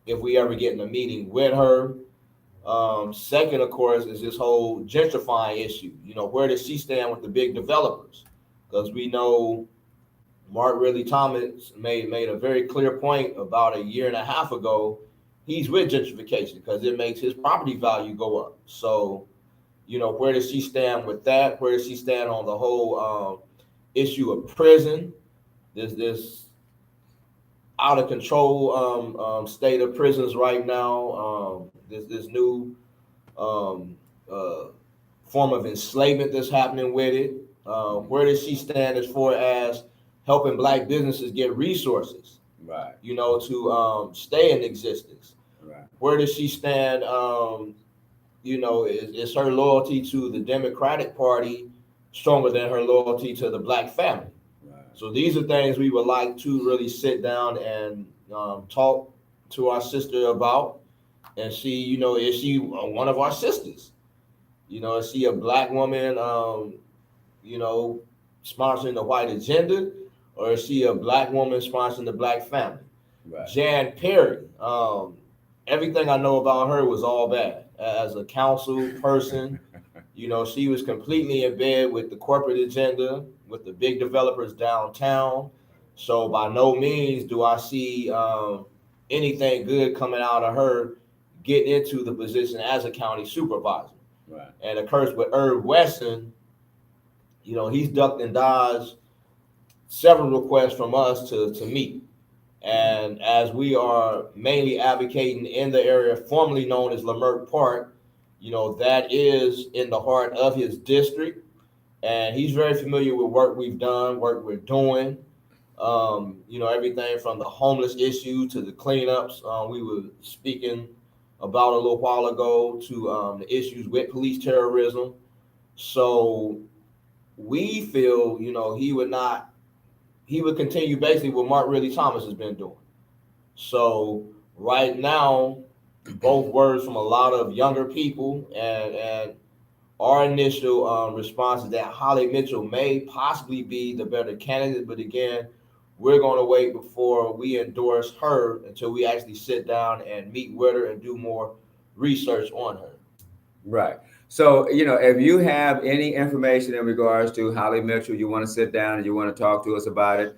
if we ever get in a meeting with her. Second, of course, is this whole gentrifying issue. You know, where does she stand with the big developers? Because we know Mark Ridley Thomas made a very clear point about a year and a half ago. He's with gentrification because it makes his property value go up. So, you know, where does she stand with that? Where does she stand on the whole issue of prison? This out of control state of prisons right now. This new form of enslavement that's happening with it. Where does she stand as far as helping Black businesses get resources? Right. You know, to stay in existence. Right. Where does she stand? You know, is her loyalty to the Democratic Party stronger than her loyalty to the Black family? Right. So these are things we would like to really sit down and talk to our sister about and see, you know, is she one of our sisters? You know, is she a Black woman, you know, sponsoring the white agenda, or is she a Black woman sponsoring the Black family? Right. Jan Perry, everything I know about her was all bad. As a council person, you know, she was completely in bed with the corporate agenda, with the big developers downtown. So by no means do I see anything good coming out of her getting into the position as a county supervisor. Right. And of course, with Herb Weston, you know, he's ducked and dodged several requests from us to meet. And as we are mainly advocating in the area formerly known as Leimert Park, you know, that is in the heart of his district. And he's very familiar with work we've done, work we're doing. You know, everything from the homeless issue to the cleanups we were speaking about a little while ago to the issues with police terrorism. So we feel, you know, he would continue basically what Mark Ridley Thomas has been doing. So right now, both words from a lot of younger people and our initial response is that Holly Mitchell may possibly be the better candidate, but again, we're going to wait before we endorse her until we actually sit down and meet with her and do more research on her. Right. So, you know, if you have any information in regards to Holly Mitchell, you want to sit down and you want to talk to us about it,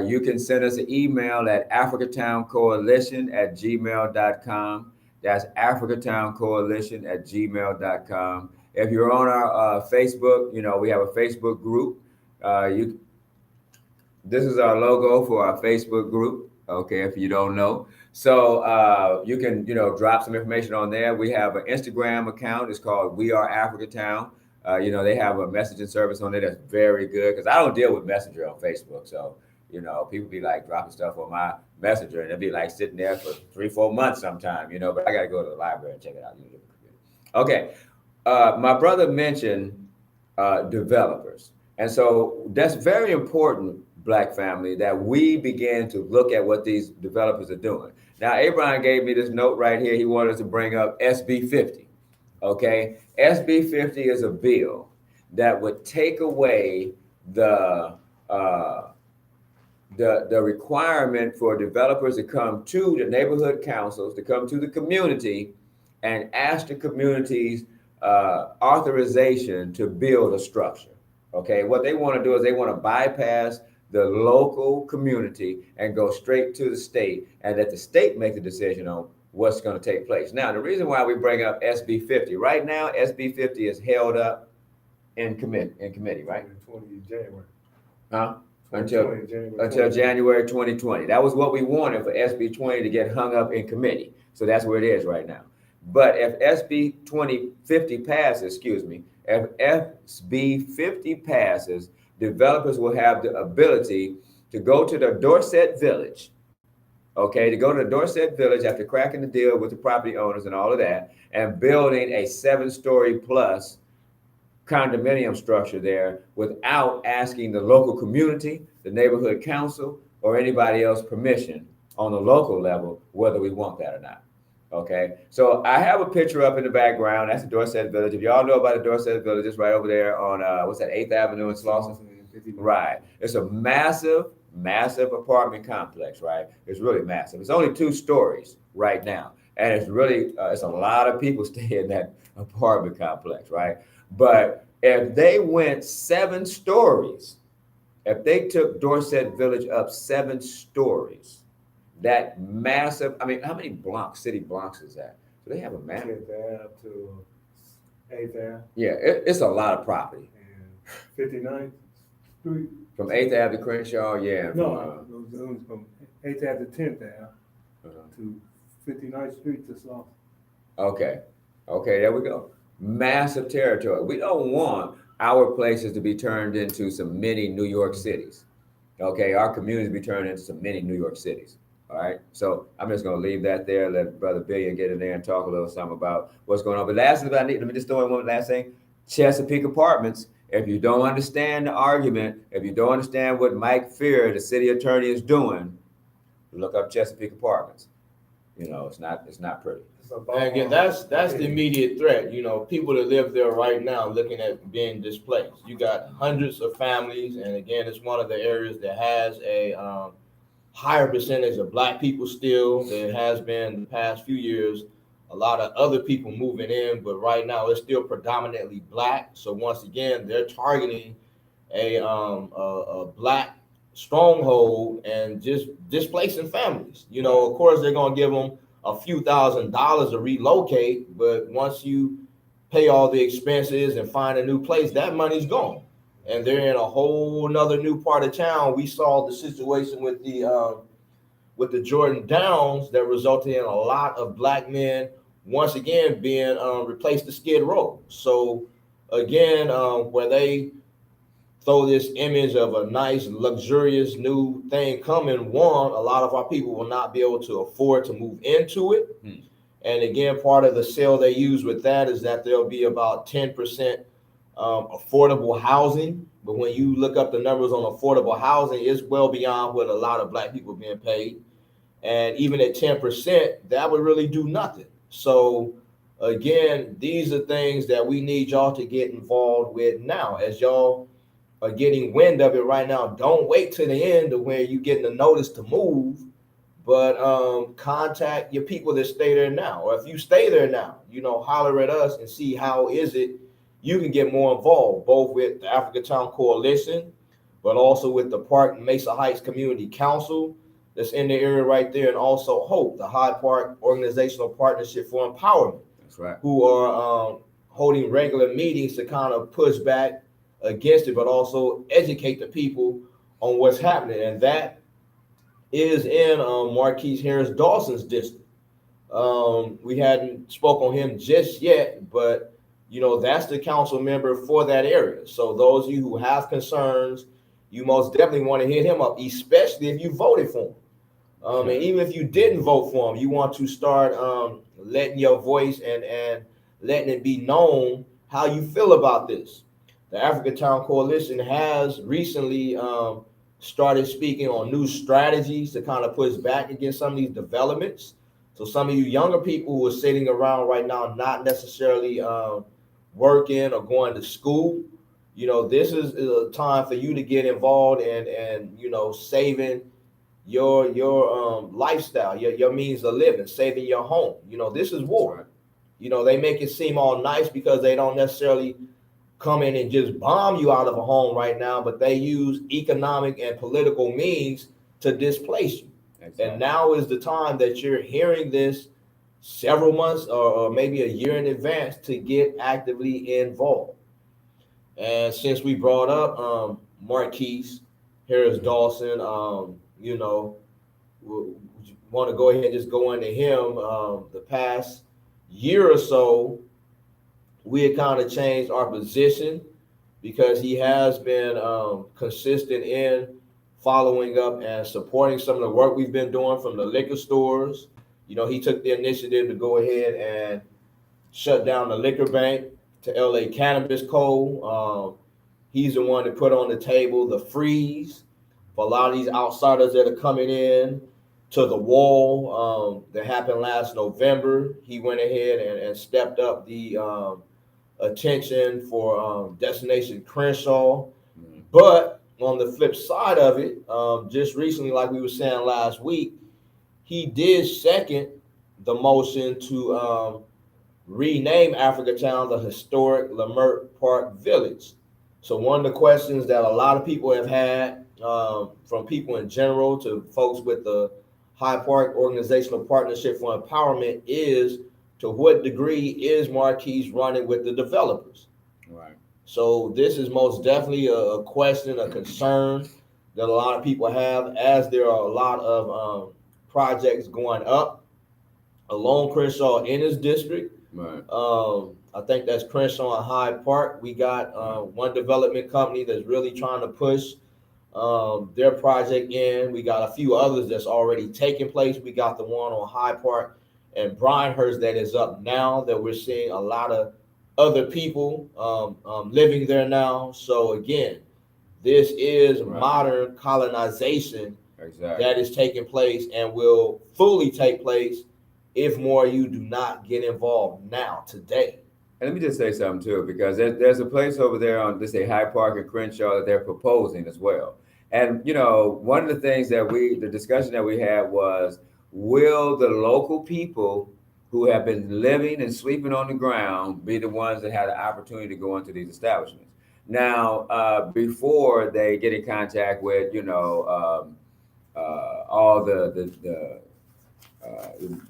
you can send us an email at africatowncoalition@gmail.com. That's africatowncoalition@gmail.com. If you're on our Facebook, you know, we have a Facebook group. This is our logo for our Facebook group. Okay, if you don't know. So you can, you know, drop some information on there. We have an Instagram account. It's called We Are Africatown. You know, they have a messaging service on there that's very good because I don't deal with Messenger on Facebook. So, you know, people be like dropping stuff on my Messenger and they'll be like sitting there for 3-4 months sometime, you know, but I got to go to the library and check it out. Okay. My brother mentioned developers. And so that's very important, Black family, that we begin to look at what these developers are doing. Now, Abraham gave me this note right here. He wanted us to bring up SB 50. Okay, SB 50 is a bill that would take away the requirement for developers to come to the neighborhood councils, to come to the community and ask the community's authorization to build a structure. Okay, what they want to do is they want to bypass the local community and go straight to the state and let the state make the decision on what's going to take place. Now, the reason why we bring up SB 50, right now, SB 50 is held up in committee, right? 20 January. Huh? Until January 2020. That was what we wanted for SB 20 to get hung up in committee. So that's where it is right now. But if SB 2050 passes, if SB 50 passes, developers will have the ability to go to the Dorset Village, okay, to go to the Dorset Village after cracking the deal with the property owners and all of that, and building a 7-story plus condominium structure there without asking the local community, the neighborhood council, or anybody else permission on the local level, whether we want that or not. Okay, so I have a picture up in the background. That's the Dorset Village. If y'all know about the Dorset Village, it's right over there on what's that, 8th Avenue in Slauson? Right. It's a massive, massive apartment complex, right? It's really massive. It's only 2 stories right now. And it's really, it's a lot of people stay in that apartment complex, right? But if they went 7 stories, if they took Dorset Village up 7 stories, that massive, I mean, how many blocks, city blocks is that? Do they have a map? 10th Ave to 8th Ave Yeah, it's a lot of property. and 59th Street. From 8th Ave to Crenshaw, yeah. No, those from 8th Ave to 10th Ave Uh-huh. to 59th Street to South. Okay, okay, there we go. Massive territory. We don't want our places to be turned into some mini New York cities. Okay, our communities be turned into some mini New York cities. All right, so I'm just gonna leave that there. Let Brother Billion get in there and talk a little something about what's going on. But last thing I need, let me just throw in one last thing. Chesapeake Apartments. If you don't understand the argument, if you don't understand what Mike Fear, the city attorney, is doing, look up Chesapeake Apartments. You know, it's not pretty. And again, that's the immediate threat. You know, people that live there right now looking at being displaced. You got hundreds of families, and again, it's one of the areas that has a higher percentage of Black people still. There has been the past few years a lot of other people moving in, but right now it's still predominantly Black. So once again, they're targeting a Black stronghold and just displacing families. You know, of course, they're gonna give them a few $1,000s to relocate, but once you pay all the expenses and find a new place, that money's gone, and they're in a whole nother new part of town. We saw the situation with the Jordan Downs that resulted in a lot of Black men once again being replaced to Skid Row. So again, where they throw this image of a nice, luxurious new thing coming, one, a lot of our people will not be able to afford to move into it. And again, part of the sale they use with that is that there'll be about 10% affordable housing. But when you look up the numbers on affordable housing, it's well beyond what a lot of Black people are being paid. And even at 10%, that would really do nothing. So again, these are things that we need y'all to get involved with now. As y'all are getting wind of it right now, don't wait till the end of where you getting the notice to move, but contact your people that stay there now. Or if you stay there now, you know, holler at us and see how is it you can get more involved, both with the African Town Coalition, but also with the Park and Mesa Heights Community Council that's in the area right there, and also HOPE, the Hyde Park Organizational Partnership for Empowerment. That's right. Who are holding regular meetings to kind of push back against it, but also educate the people on what's happening. And that is in Marquise Harris Dawson's district. We hadn't spoke on him just yet, but you know, that's the council member for that area. So those of you who have concerns, you most definitely want to hit him up, especially if you voted for him. And even if you didn't vote for him, you want to start letting your voice and letting it be known how you feel about this. The African Town Coalition has recently started speaking on new strategies to kind of push back against some of these developments. So some of you younger people who are sitting around right now, not necessarily working or going to school, you know, this is a time for you to get involved and you know, saving your lifestyle, your means of living, saving your home. You know, this is war. Right. You know, they make it seem all nice because they don't necessarily come in and just bomb you out of a home right now, but they use economic and political means to displace you. Exactly. And now is the time that you're hearing this several months or maybe a year in advance to get actively involved. And since we brought up Marquise Harris Dawson, you know, we want to go ahead and just go into him. The past year or so, we had kind of changed our position because he has been consistent in following up and supporting some of the work we've been doing from the liquor stores. You know, he took the initiative to go ahead and shut down the liquor bank to LA Cannabis Co. He's the one that put on the table the freeze for a lot of these outsiders that are coming in. to the wall that happened last November. He went ahead and stepped up the attention for Destination Crenshaw. But on the flip side of it, just recently, like we were saying last week, he did second the motion to rename Africatown the historic Leimert Park Village. So one of the questions that a lot of people have had, from people in general to folks with the High Park Organizational Partnership for Empowerment, is to what degree is Marquise running with the developers? Right. So this is most definitely a question, a concern that a lot of people have, as there are a lot of projects going up along Crenshaw in his district. Right. I think that's Crenshaw and Hyde Park. We got one development company that's really trying to push their project in. We got a few others that's already taking place. We got the one on Hyde Park and Brynhurst that is up now, that we're seeing a lot of other people living there now. So again, this is modern colonization that is taking place and will fully take place if more you do not get involved now, today. And let me just say something too, because there's a place over there on, let's say, Hyde Park and Crenshaw that they're proposing as well. And you know, one of the things that the discussion that we had was, will the local people who have been living and sleeping on the ground be the ones that have the opportunity to go into these establishments? Now, before they get in contact with, you know, all the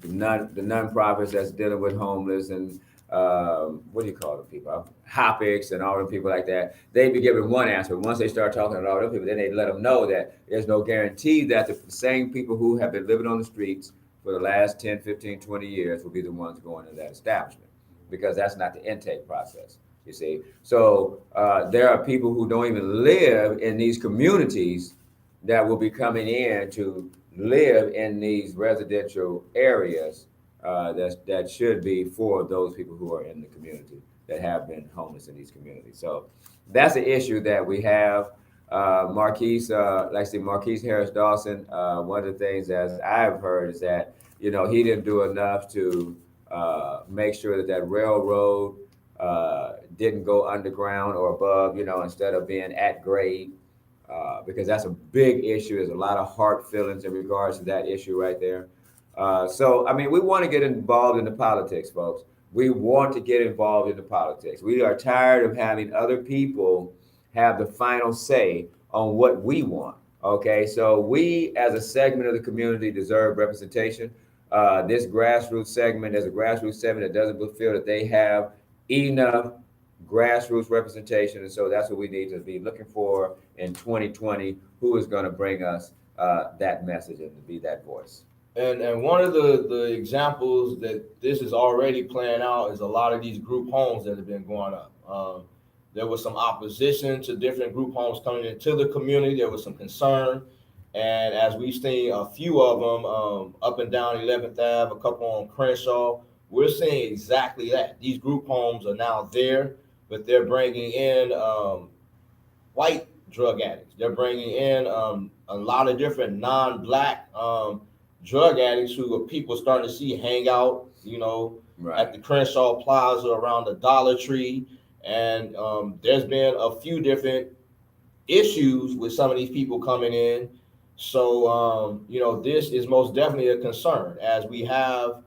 non-profits that's dealing with homeless and what do you call them people, Hopics and all the people like that, they be given one answer. Once they start talking to all those people, then they let them know that there's no guarantee that the same people who have been living on the streets for the last 10, 15, 20 years will be the ones going to that establishment, because that's not the intake process, you see. So there are people who don't even live in these communities that will be coming in to live in these residential areas that should be for those people who are in the community that have been homeless in these communities. So that's an issue that we have. Marquise, like I said, Marquise Harris Dawson, one of the things, as I've heard, is that, you know, he didn't do enough to make sure that that railroad didn't go underground or above, you know, instead of being at grade. Because that's a big issue. There's a lot of hard feelings in regards to that issue right there. So, I mean, we want to get involved in the politics, folks. We want to get involved in the politics. We are tired of having other people have the final say on what we want. Okay, so we, as a segment of the community, deserve representation. This grassroots segment, there's a grassroots segment that doesn't feel that they have enough grassroots representation, and so that's what we need to be looking for in 2020. Who is going to bring us that message and to be that voice? And one of the examples that this is already playing out is a lot of these group homes that have been going up. There was some opposition to different group homes coming into the community. There was some concern, and as we've seen a few of them up and down 11th Ave, a couple on Crenshaw, we're seeing exactly that. These group homes are now there, but they're bringing in white drug addicts. They're bringing in a lot of different non-black drug addicts who are people starting to see hang out, you know, at the Crenshaw Plaza around the Dollar Tree. And there's been a few different issues with some of these people coming in. So, you know, this is most definitely a concern, as we have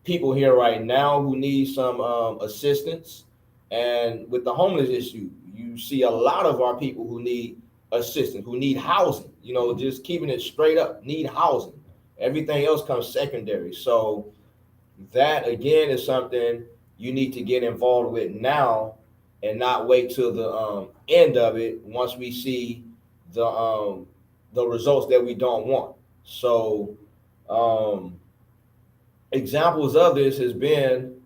people here right now who need some assistance. And with the homeless issue, you see a lot of our people who need assistance, who need housing, you know, just keeping it straight up, need housing. Everything else comes secondary. So that, again, is something you need to get involved with now and not wait till the end of it once we see the results that we don't want. So examples of this has been,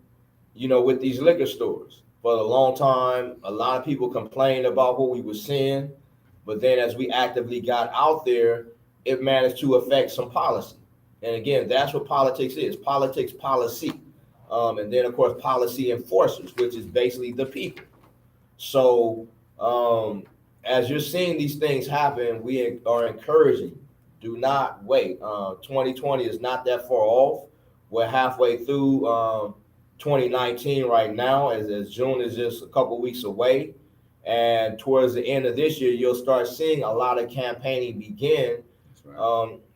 you know, with these liquor stores. For a long time, a lot of people complained about what we were seeing, but then as we actively got out there, it managed to affect some policy. And again, that's what politics is. Politics, policy. And then, of course, policy enforcers, which is basically the people. So as you're seeing these things happen, we are encouraging Do not wait. 2020 is not that far off. We're halfway through 2019 right now, as June is just a couple weeks away. And towards the end of this year, you'll start seeing a lot of campaigning begin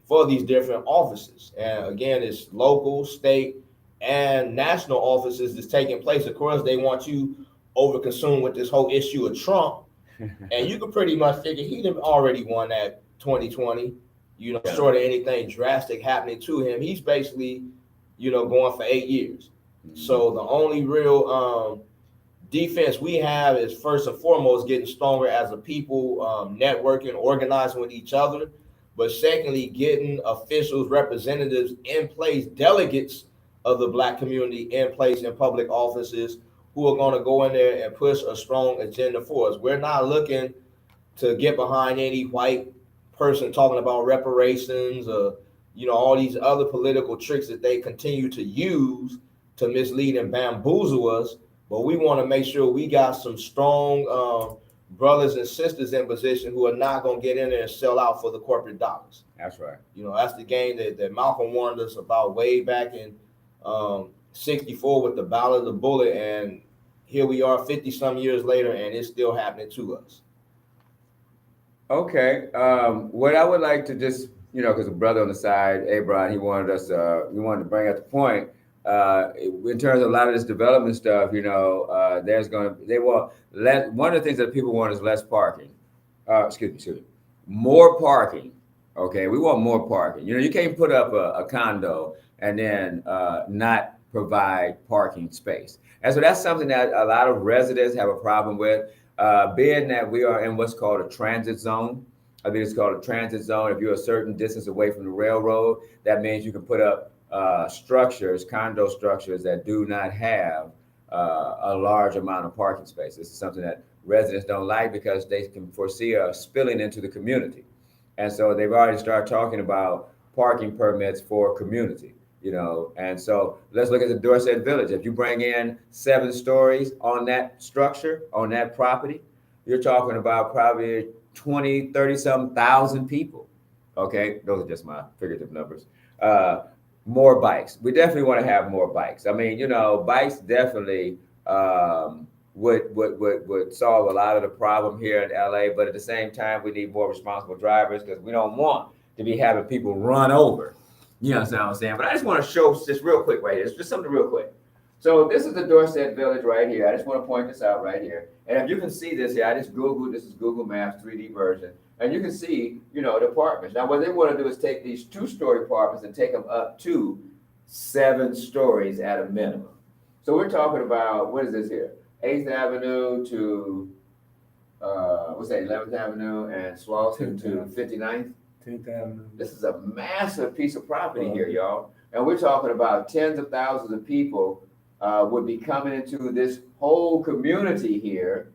for these different offices. And again, it's local, state, and national offices that's taking place. Of course, they want you over consumed with this whole issue of Trump. And you can pretty much figure he'd have already won that 2020, short of anything drastic happening to him. He's basically, going for 8 years. So the only real defense we have is first and foremost getting stronger as a people, networking, organizing with each other. But secondly, getting officials, representatives in place, delegates of the Black community in place in public offices who are going to go in there and push a strong agenda for us. We're not looking to get behind any white person talking about reparations or, all these other political tricks that they continue to use to mislead and bamboozle us. But we want to make sure we got some strong brothers and sisters in position who are not going to get in there and sell out for the corporate dollars. That's right. That's the game that Malcolm warned us about way back in 64 with the Ballad of the Bullet. And here we are 50 some years later, and it's still happening to us. Okay. What I would like to just, because the brother on the side, Abron, he wanted to bring up the point. In terms of a lot of this development stuff, there's going to, one of the things that people want is less parking. Excuse me, more parking. Okay, we want more parking. You can't put up a condo and then not provide parking space. And so that's something that a lot of residents have a problem with, being that we are in what's called a transit zone. I think it's called a transit zone. If you're a certain distance away from the railroad, that means you can put up structures, condo structures that do not have a large amount of parking space. This is something that residents don't like because they can foresee a spilling into the community. And so they've already started talking about parking permits for community, and so let's look at the Dorset Village. If you bring in 7 stories on that structure, on that property, you're talking about probably 20, 30 some thousand people. Okay, those are just my figurative numbers. More bikes. We definitely want to have more bikes. I mean, bikes definitely would solve a lot of the problem here in LA, but at the same time, we need more responsible drivers because we don't want to be having people run over. You understand what I'm saying? But I just want to show just real quick right here. It's just something real quick. So this is the Dorset Village right here. I just want to point this out right here. And if you can see this here, I just Googled, this is Google Maps 3D version. And you can see, the apartments. Now, what they want to do is take these 2-story apartments and take them up to 7 stories at a minimum. So we're talking about, what is this here? 8th Avenue to, 11th Avenue and Swalston to 59th? 10th Avenue. This is a massive piece of property here, y'all. And we're talking about tens of thousands of people would be coming into this whole community here,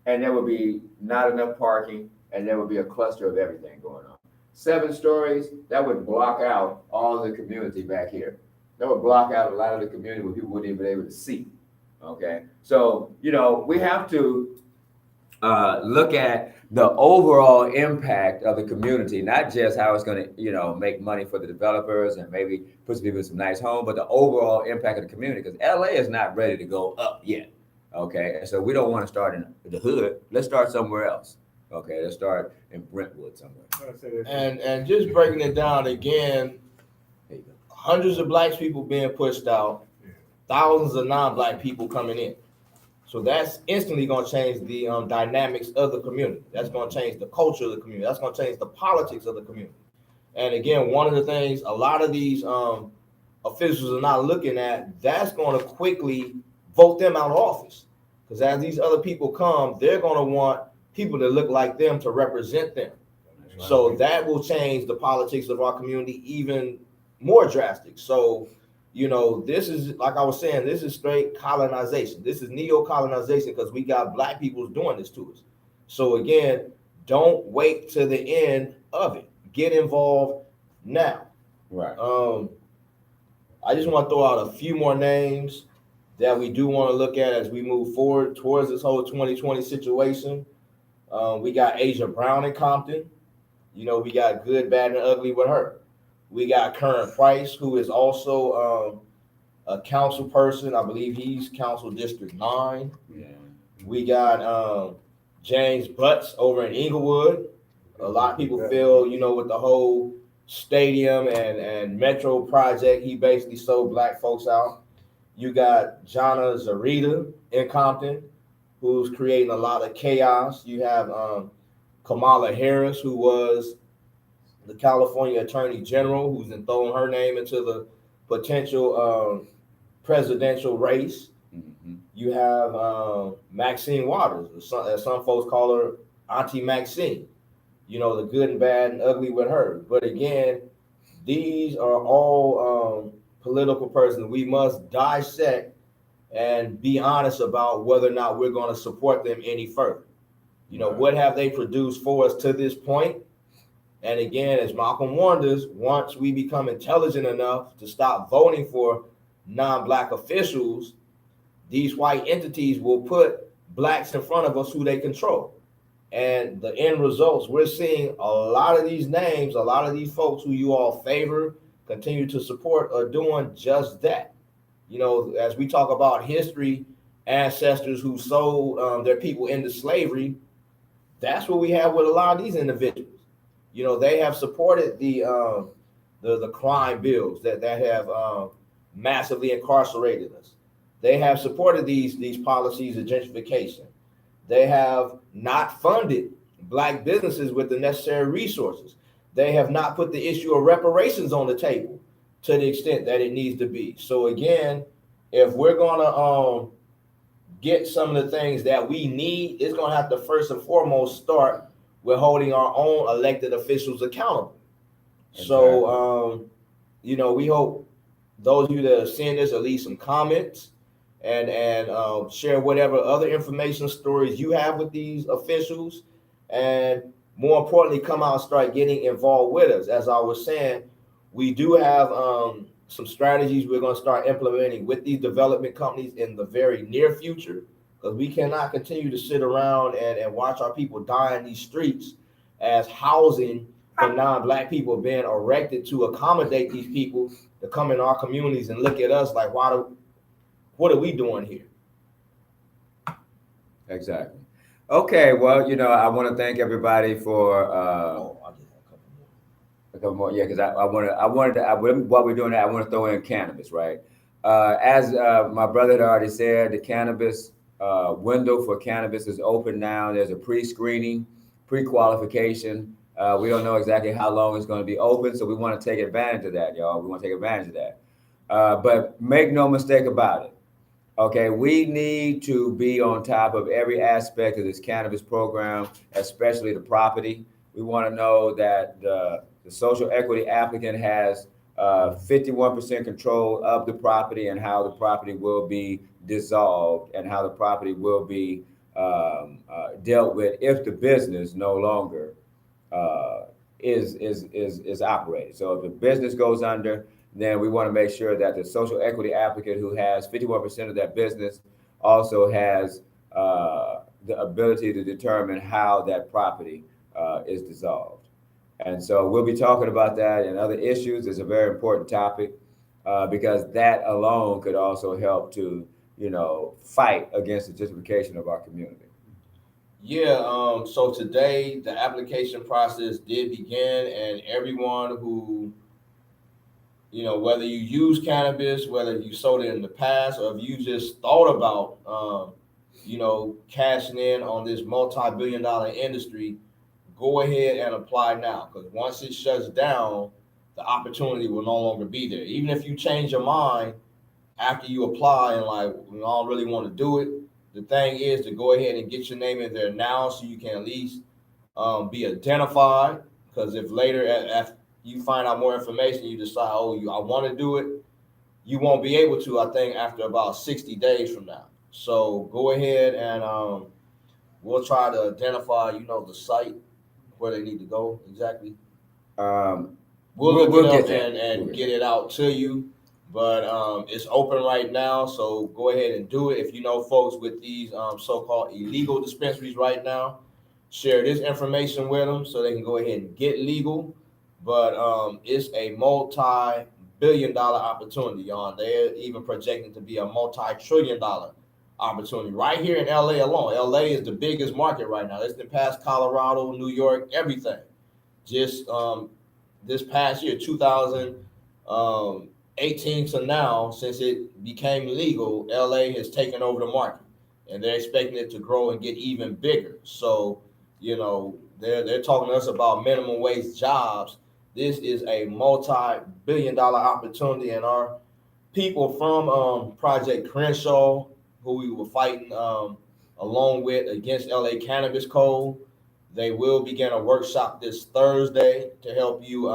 and there would be not enough parking, and there would be a cluster of everything going on. 7 stories, that would block out all the community back here. That would block out a lot of the community where people wouldn't even be able to see. Okay, so we have to look at the overall impact of the community, not just how it's going to, make money for the developers and maybe put some people in some nice home, but the overall impact of the community, because LA is not ready to go up yet. Okay, and so we don't want to start in the hood. Let's start somewhere else. Okay, let's start in Brentwood somewhere. And just breaking it down again, hundreds of Black people being pushed out, thousands of non-Black people coming in. So that's instantly going to change the dynamics of the community. That's going to change the culture of the community. That's going to change the politics of the community. And again, one of the things a lot of these officials are not looking at, that's going to quickly vote them out of office. Because as these other people come, they're going to want people that look like them to represent them. So that will change the politics of our community even more drastic. So, this is, like I was saying, this is straight colonization. This is neo-colonization because we got Black people doing this to us. So again, don't wait to the end of it. Get involved now. Right. I just want to throw out a few more names that we do want to look at as we move forward towards this whole 2020 situation. We got Asia Brown in Compton. You know, we got good, bad, and ugly with her. We got Current Price, who is also a council person. I believe he's council district 9. Yeah. We got James Butts over in Inglewood. A lot of people feel, you know, with the whole stadium and metro project, he basically sold black folks out. You got Jonna Zarita in Compton, who's creating a lot of chaos. You have Kamala Harris, who was the California Attorney General, who's been throwing her name into the potential presidential race. Mm-hmm. You have Maxine Waters, as some folks call her, Auntie Maxine. You know, the good and bad and ugly with her. But again, these are all political persons. We must dissect and be honest about whether or not we're going to support them any further. You know, what have they produced for us to this point? And again, as Malcolm warned us, once we become intelligent enough to stop voting for non-black officials, these white entities will put blacks in front of us who they control. And the end results, we're seeing a lot of these names, a lot of these folks who you all favor, continue to support, are doing just that. You know, as we talk about history, ancestors who sold their people into slavery, that's what we have with a lot of these individuals. You know, they have supported the crime bills that have massively incarcerated us. They have supported these policies of gentrification. They have not funded black businesses with the necessary resources. They have not put the issue of reparations on the table to the extent that it needs to be. So again, if we're gonna get some of the things that we need, it's gonna have to first and foremost start with holding our own elected officials accountable. Exactly. So you know, we hope those of you that are seeing this, at least some comments and share whatever other information stories you have with these officials, and more importantly, come out and start getting involved with us. As I was saying, we do have some strategies we're going to start implementing with these development companies in the very near future, because we cannot continue to sit around and watch our people die in these streets as housing for non-black people being erected to accommodate these people to come in our communities and look at us like, what are we doing here? Exactly. Okay, well, you know, I want to thank everybody for I just have a couple more. Yeah, because while we're doing that, I want to throw in cannabis, right? As my brother had already said, the cannabis window for cannabis is open now. There's a pre-screening, pre-qualification. We don't know exactly how long it's going to be open, so we want to take advantage of that, y'all. We want to take advantage of that. But make no mistake about it. Okay, we need to be on top of every aspect of this cannabis program, especially the property. We want to know that the social equity applicant has 51% control of the property and how the property will be dissolved and how the property will be dealt with if the business no longer is operated. So if the business goes under, then we want to make sure that the social equity applicant who has 51% of that business also has the ability to determine how that property is dissolved. And so we'll be talking about that and other issues. It's a very important topic because that alone could also help to, you know, fight against the gentrification of our community. Yeah, so today the application process did begin, and everyone who, you know, whether you use cannabis, whether you sold it in the past, or if you just thought about, you know, cashing in on this multi-billion-dollar industry, go ahead and apply now. Because once it shuts down, the opportunity will no longer be there. Even if you change your mind after you apply and like, I don't really want to do it, the thing is to go ahead and get your name in there now so you can at least be identified. Because if later, after you find out more information, you decide, I want to do it, you won't be able to, I think, after about 60 days from now. So go ahead and we'll try to identify, you know, the site where they need to go exactly. We'll look it up and get it out to you. But it's open right now, so go ahead and do it. If you know folks with these so-called illegal dispensaries right now, share this information with them so they can go ahead and get legal. But it's a multi-billion-dollar opportunity, y'all. They're even projecting to be a multi-trillion-dollar opportunity right here in LA alone. LA is the biggest market right now. It's been past Colorado, New York, everything. Just this past year, 2018 to now, since it became legal, LA has taken over the market, and they're expecting it to grow and get even bigger. So, they're talking to us about minimum wage jobs. This is a multi-billion-dollar opportunity, and our people from Project Crenshaw, who we were fighting along with against LA Cannabis Code, they will begin a workshop this Thursday to help you,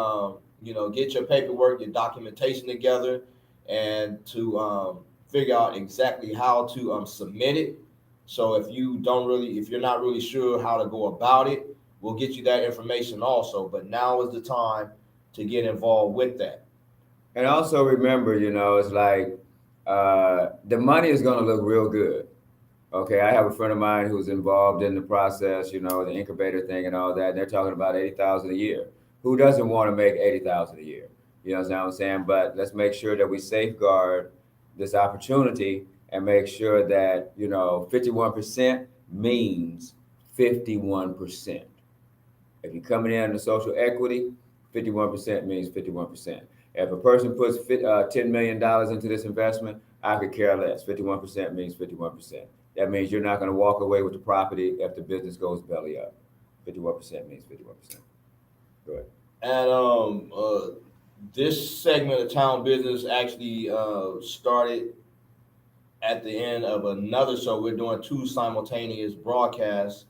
get your paperwork, your documentation together, and to figure out exactly how to submit it. So if you're not really sure how to go about it, we'll get you that information also. But now is the time to get involved with that. And also remember, it's like the money is going to look real good. Okay, I have a friend of mine who's involved in the process, the incubator thing and all that. And they're talking about 80,000 a year. Who doesn't want to make 80,000 a year? You know what I'm saying? But let's make sure that we safeguard this opportunity and make sure that 51% means 51%. If you're coming in the social equity, 51% means 51%. If a person puts $10 million into this investment, I could care less. 51% means 51%. That means you're not going to walk away with the property if the business goes belly up. 51% means 51%. Go ahead. And this segment of Town Business actually started at the end of another show. We're doing two simultaneous broadcasts.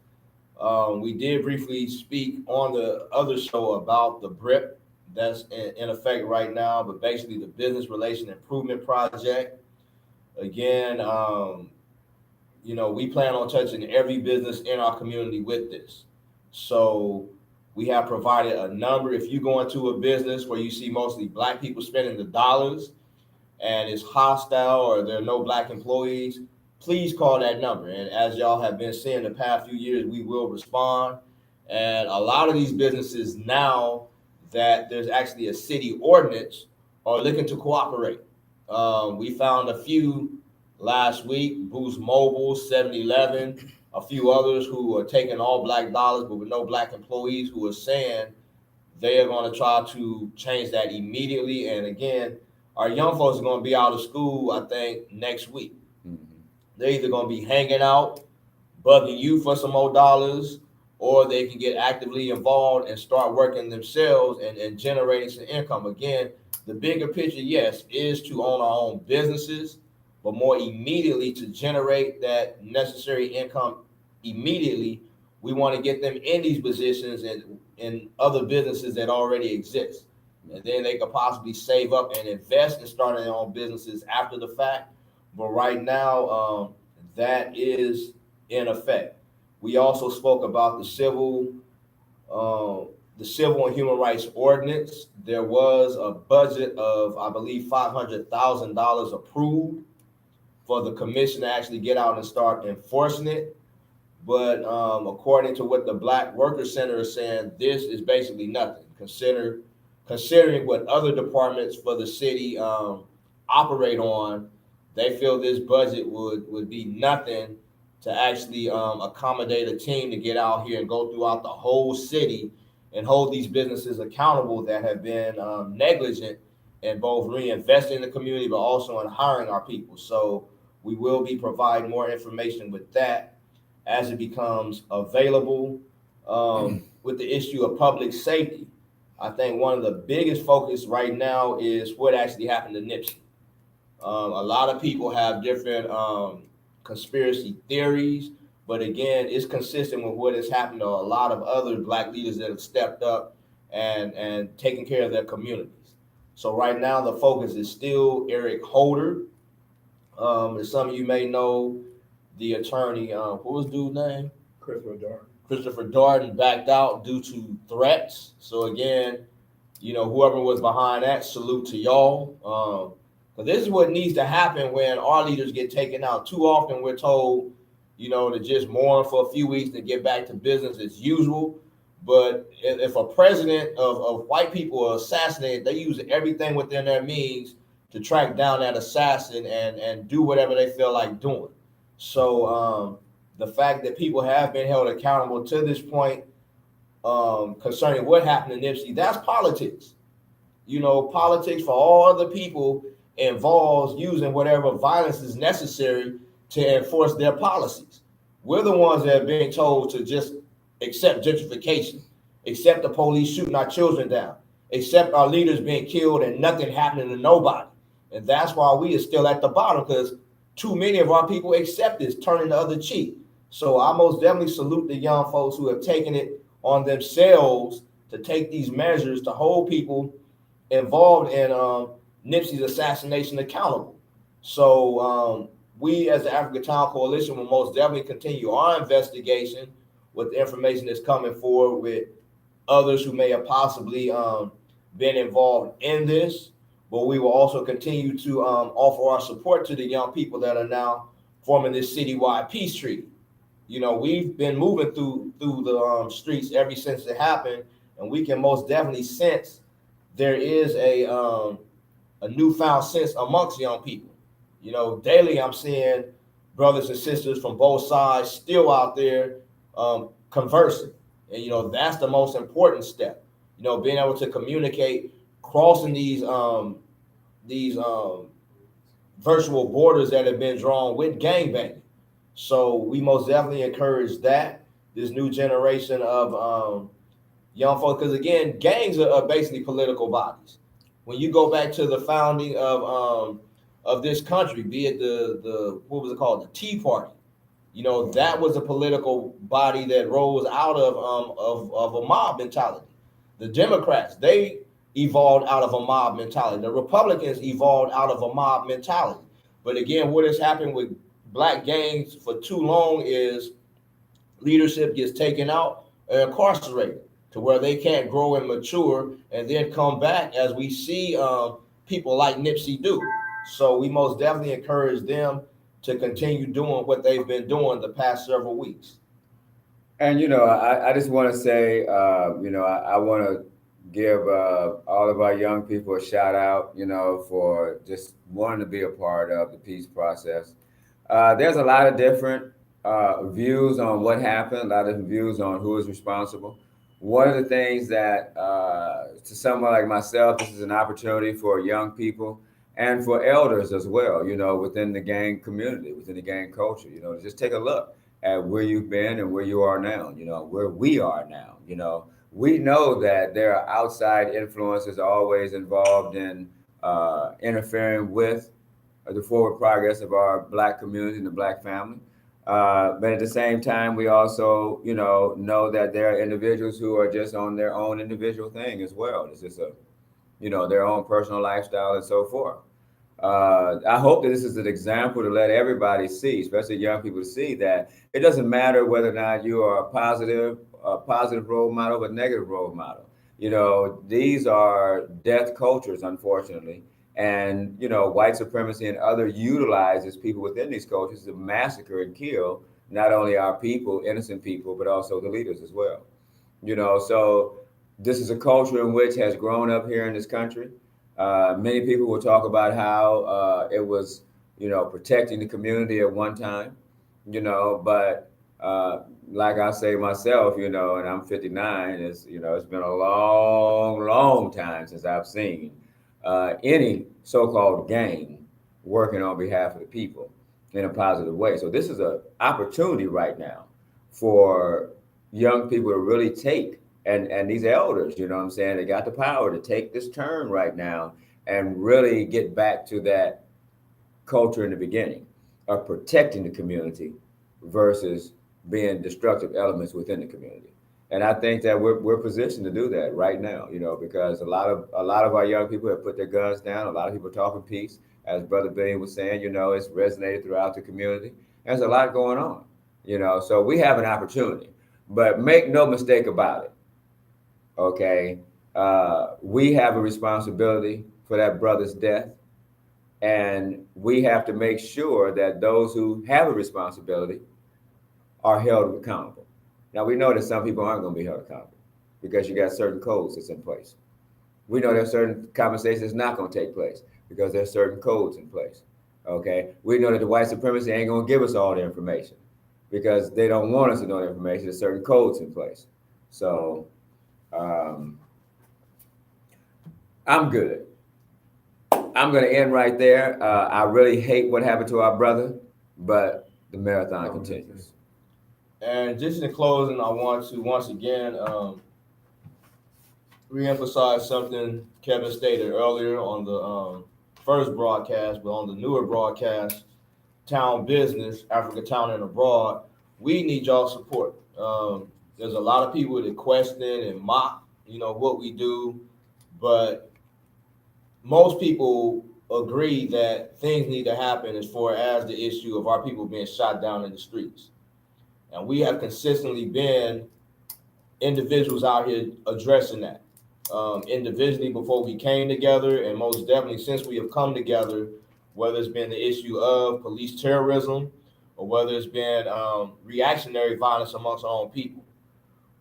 We did briefly speak on the other show about the BRIP that's in effect right now, but basically the Business Relation Improvement Project. Again, we plan on touching every business in our community with this. So we have provided a number. If you go into a business where you see mostly Black people spending the dollars and it's hostile or there are no Black employees, please call that number. And as y'all have been seeing the past few years, we will respond. And a lot of these businesses now that there's actually a city ordinance are looking to cooperate. We found a few last week, Boost Mobile, 7-Eleven, a few others who are taking all Black dollars but with no Black employees, who are saying they are going to try to change that immediately. And again, our young folks are going to be out of school, I think, next week. Mm-hmm. They're either going to be hanging out, bugging you for some more dollars, or they can get actively involved and start working themselves and generating some income. Again, the bigger picture, yes, is to own our own businesses, but more immediately to generate that necessary income immediately, we want to get them in these positions and in other businesses that already exist. And then they could possibly save up and invest in starting their own businesses after the fact. But right now, that is in effect. We also spoke about the civil and human rights ordinance. There was a budget of, I believe, $500,000 approved for the commission to actually get out and start enforcing it. But according to what the Black Workers Center is saying, this is basically nothing. Considering what other departments for the city operate on, they feel this budget would be nothing to actually accommodate a team to get out here and go throughout the whole city and hold these businesses accountable that have been negligent in both reinvesting in the community, but also in hiring our people. So we will be providing more information with that as it becomes available. With the issue of public safety, I think one of the biggest focus right now is what actually happened to Nipsey. A lot of people have different conspiracy theories, but again, it's consistent with what has happened to a lot of other Black leaders that have stepped up and taken care of their communities. So right now, the focus is still Eric Holder. As some of you may know, the attorney, what was dude's name? Christopher Darden backed out due to threats. So again, whoever was behind that, salute to y'all. But this is what needs to happen when our leaders get taken out. Too often we're told, to just mourn for a few weeks to get back to business as usual. But if a president of white people are assassinated, they use everything within their means to track down that assassin and do whatever they feel like doing. So the fact that people have been held accountable to this point concerning what happened to Nipsey, that's politics. Politics for all other people involves using whatever violence is necessary to enforce their policies. We're the ones that are being told to just accept gentrification, accept the police shooting our children down, accept our leaders being killed and nothing happening to nobody. And that's why we are still at the bottom, because too many of our people accept this, turning the other cheek. So I most definitely salute the young folks who have taken it on themselves to take these measures to hold people involved in Nipsey's assassination accountable. So we as the African Town Coalition will most definitely continue our investigation with the information that's coming forward with others who may have possibly been involved in this. But we will also continue to offer our support to the young people that are now forming this citywide peace treaty. We've been moving through the streets ever since it happened, and we can most definitely sense there is a newfound sense amongst young people. Daily I'm seeing brothers and sisters from both sides still out there conversing, and that's the most important step. Being able to communicate, crossing these virtual borders that have been drawn with gangbanging. So we most definitely encourage that this new generation of young folks, because again, gangs are basically political bodies. When you go back to the founding of this country, be it the what was it called, the Tea Party, that was a political body that rose out of a mob mentality. The Democrats, they evolved out of a mob mentality. The Republicans evolved out of a mob mentality. But again, what has happened with black gangs for too long is leadership gets taken out and incarcerated to where they can't grow and mature and then come back, as we see people like Nipsey do. So we most definitely encourage them to continue doing what they've been doing the past several weeks. And I just want to say, I want to give all of our young people a shout out, for just wanting to be a part of the peace process. There's a lot of different views on what happened, a lot of views on who is responsible. One of the things that, to someone like myself, this is an opportunity for young people and for elders as well, within the gang community, within the gang culture, to just take a look at where you've been and where you are now, where we are now. We know that there are outside influences always involved in interfering with the forward progress of our Black community and the Black family. But at the same time, we also, know that there are individuals who are just on their own individual thing as well. It's just their own personal lifestyle and so forth. I hope that this is an example to let everybody see, especially young people, to see that it doesn't matter whether or not you are a positive role model, but negative role model. These are death cultures, unfortunately. And, white supremacy and other utilizes people within these cultures to massacre and kill not only our people, innocent people, but also the leaders as well. So this is a culture in which has grown up here in this country. Many people will talk about how it was, protecting the community at one time, but like I say myself, and I'm 59, it's been a long, long time since I've seen any so-called gang working on behalf of the people in a positive way. So this is an opportunity right now for young people to really take, and these elders, what I'm saying, they got the power to take this turn right now and really get back to that culture in the beginning of protecting the community versus being destructive elements within the community. And I think that we're positioned to do that right now, because a lot of our young people have put their guns down. A lot of people are talking peace, as Brother Billy was saying. It's resonated throughout the community. There's a lot going on, So we have an opportunity, but make no mistake about it. Okay, we have a responsibility for that brother's death, and we have to make sure that those who have a responsibility are held accountable. Now we know that some people aren't going to be held accountable because you got certain codes that's in place. We know there's certain conversations that's not going to take place because there's certain codes in place. Okay, we know that the white supremacy ain't going to give us all the information because they don't want us to know the information. There's certain codes in place. So I'm good. I'm going to end right there. I really hate what happened to our brother, but the marathon continues. And just in closing, I want to once again reemphasize something Kevin stated earlier on the first broadcast, but on the newer broadcast, Town Business, Africa Town and Abroad, we need y'all support. There's a lot of people that question and mock, what we do, but most people agree that things need to happen as far as the issue of our people being shot down in the streets. And we have consistently been individuals out here addressing that. Individually before we came together, and most definitely since we have come together, whether it's been the issue of police terrorism or whether it's been reactionary violence amongst our own people.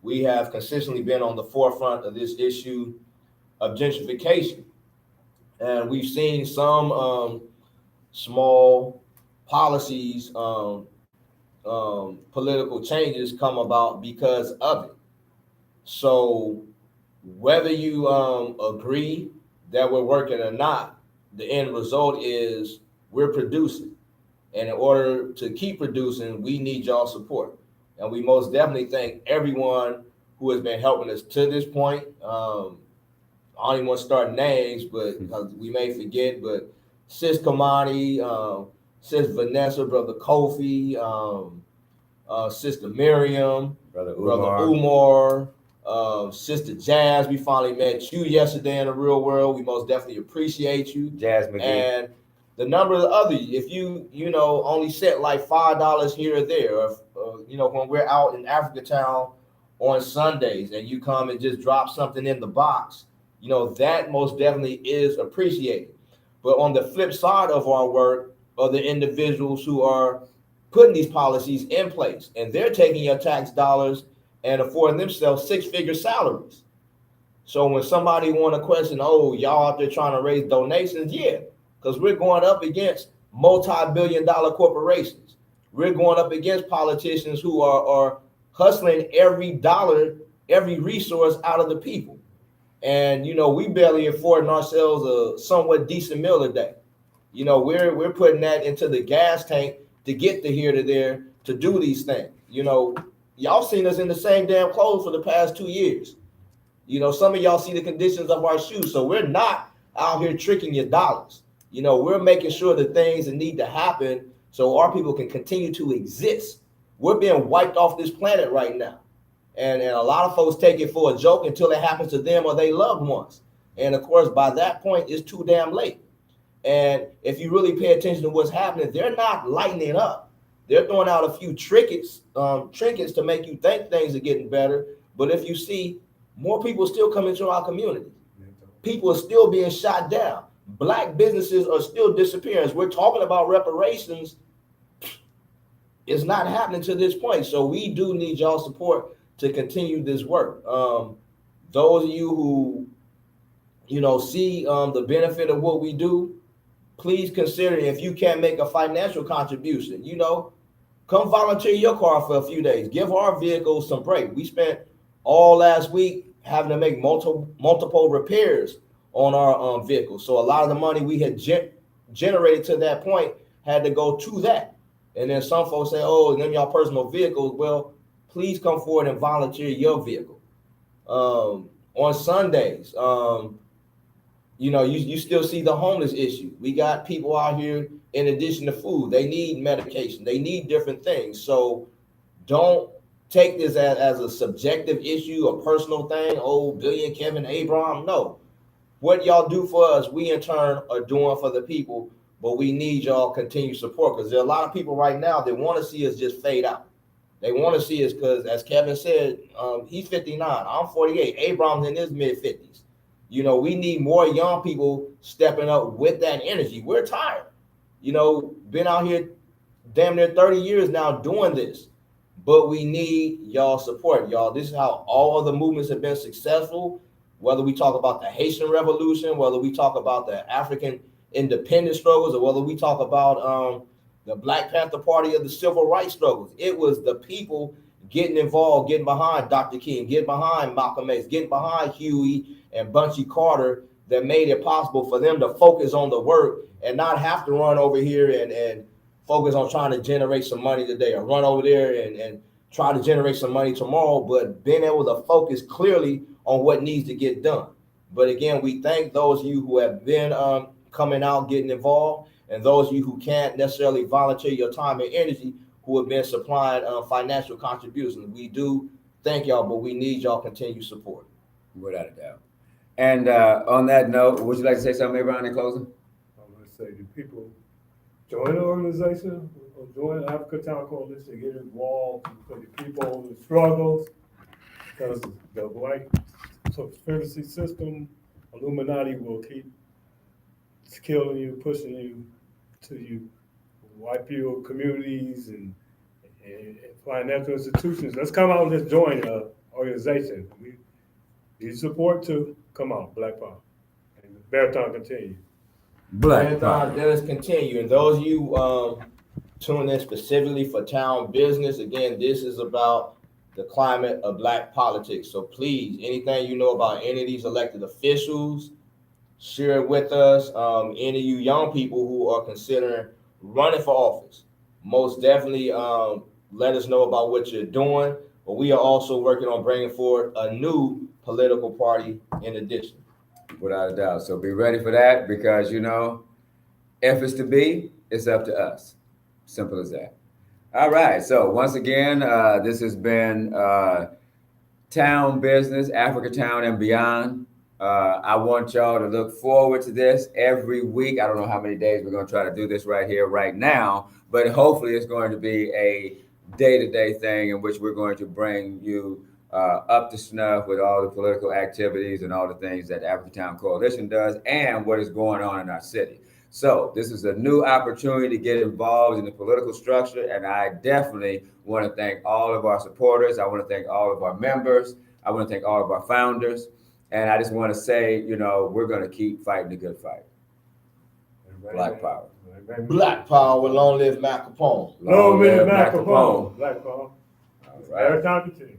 We have consistently been on the forefront of this issue of gentrification. And we've seen some small policies, political changes come about because of it. So whether you agree that we're working or not, the end result is we're producing. And in order to keep producing, we need y'all support. And we most definitely thank everyone who has been helping us to this point. I don't even want to start names, but we may forget, but Sis Kamani, Sis Vanessa, Brother Kofi, Sister Miriam, Brother Umar, Sister Jazz. We finally met you yesterday in the real world. We most definitely appreciate you. Jazz McGee. And the number of others, if you only set like $5 here or there, when we're out in Africa Town on Sundays and you come and just drop something in the box, that most definitely is appreciated. But on the flip side of our work are the individuals who are putting these policies in place, and they're taking your tax dollars and affording themselves six-figure salaries. So when somebody want to question, oh, y'all out there trying to raise donations, yeah, because we're going up against multi-billion-dollar corporations. We're going up against politicians who are hustling every dollar, every resource out of the people. And, we barely affording ourselves a somewhat decent meal a day. We're putting that into the gas tank to get to here to there to do these things. Y'all seen us in the same damn clothes for the past 2 years. Some of y'all see the conditions of our shoes. So we're not out here tricking your dollars. We're making sure the things that need to happen so our people can continue to exist. We're being wiped off this planet right now. And a lot of folks take it for a joke until it happens to them or their loved ones. And of course, by that point, it's too damn late. And if you really pay attention to what's happening, they're not lightening up. They're throwing out a few trinkets to make you think things are getting better. But if you see, more people still coming to our community. People are still being shot down. Black businesses are still disappearing. As we're talking about reparations, it's not happening to this point. So we do need y'all support to continue this work. Those of you who, see the benefit of what we do, please consider if you can't make a financial contribution, come volunteer your car for a few days. Give our vehicles some break. We spent all last week having to make multiple repairs on our vehicles. So a lot of the money we had generated to that point had to go to that. And then some folks say, oh, them y'all personal vehicles. Well, please come forward and volunteer your vehicle. On Sundays, you still see the homeless issue. We got people out here, in addition to food, they need medication. They need different things. So don't take this as a subjective issue, a personal thing. Oh, Billy and Kevin, Abraham. No. What y'all do for us, we in turn are doing for the people, but we need y'all continued support because there are a lot of people right now that want to see us just fade out. They want to see us because, as Kevin said, he's 59. I'm 48. Abraham's in his mid-50s. We need more young people stepping up with that energy. We're tired. Been out here damn near 30 years now doing this. but we need y'all support, y'all. This is how all other movements have been successful. Whether we talk about the Haitian Revolution, whether we talk about the African independence struggles, or whether we talk about the Black Panther Party of the civil rights struggles, it was the people getting involved, getting behind Dr. King, getting behind Malcolm X, getting behind Huey and Bunchy Carter that made it possible for them to focus on the work and not have to run over here and focus on trying to generate some money today, or run over there and try to generate some money tomorrow, but being able to focus clearly on what needs to get done. But again, we thank those of you who have been coming out, getting involved, and those of you who can't necessarily volunteer your time and energy, who have been supplying financial contributions. We do thank y'all, but we need y'all continued support. Without a doubt. And on that note, would you like to say something, Abraham, in closing? I'm gonna say the people join the organization, or join the Africa Town Coalition, get involved for the people, the struggles, because the white conspiracy system, Illuminati will keep killing you, pushing you to you wipe your communities and financial institutions. Let's come out and let's join the organization. We need support to come out, Black Power. And the marathon continue. Black Power. Let us continue. And those of you tuning in specifically for town business, again, this is about the climate of Black politics. So please, anything you know about any of these elected officials, share it with us. Any of you young people who are considering running for office, most definitely let us know about what you're doing. But we are also working on bringing forward a new political party in addition. Without a doubt. So be ready for that, because, you know, if it's to be, it's up to us. Simple as that. All right. So once again, this has been Town Business, Africa Town and Beyond. I want y'all to look forward to this every week. I don't know how many days we're going to try to do this right here, right now, but hopefully it's going to be a day-to-day thing in which we're going to bring you up to snuff with all the political activities and all the things that Africa Town Coalition does and what is going on in our city. So this is a new opportunity to get involved in the political structure, and I definitely want to thank all of our supporters. I want to thank all of our members. I want to thank all of our founders. And I just want to say, you know, we're going to keep fighting the good fight. Black Power. Black Power, long live Capone. Long live Capone. Black Power. All right. Marathon continue.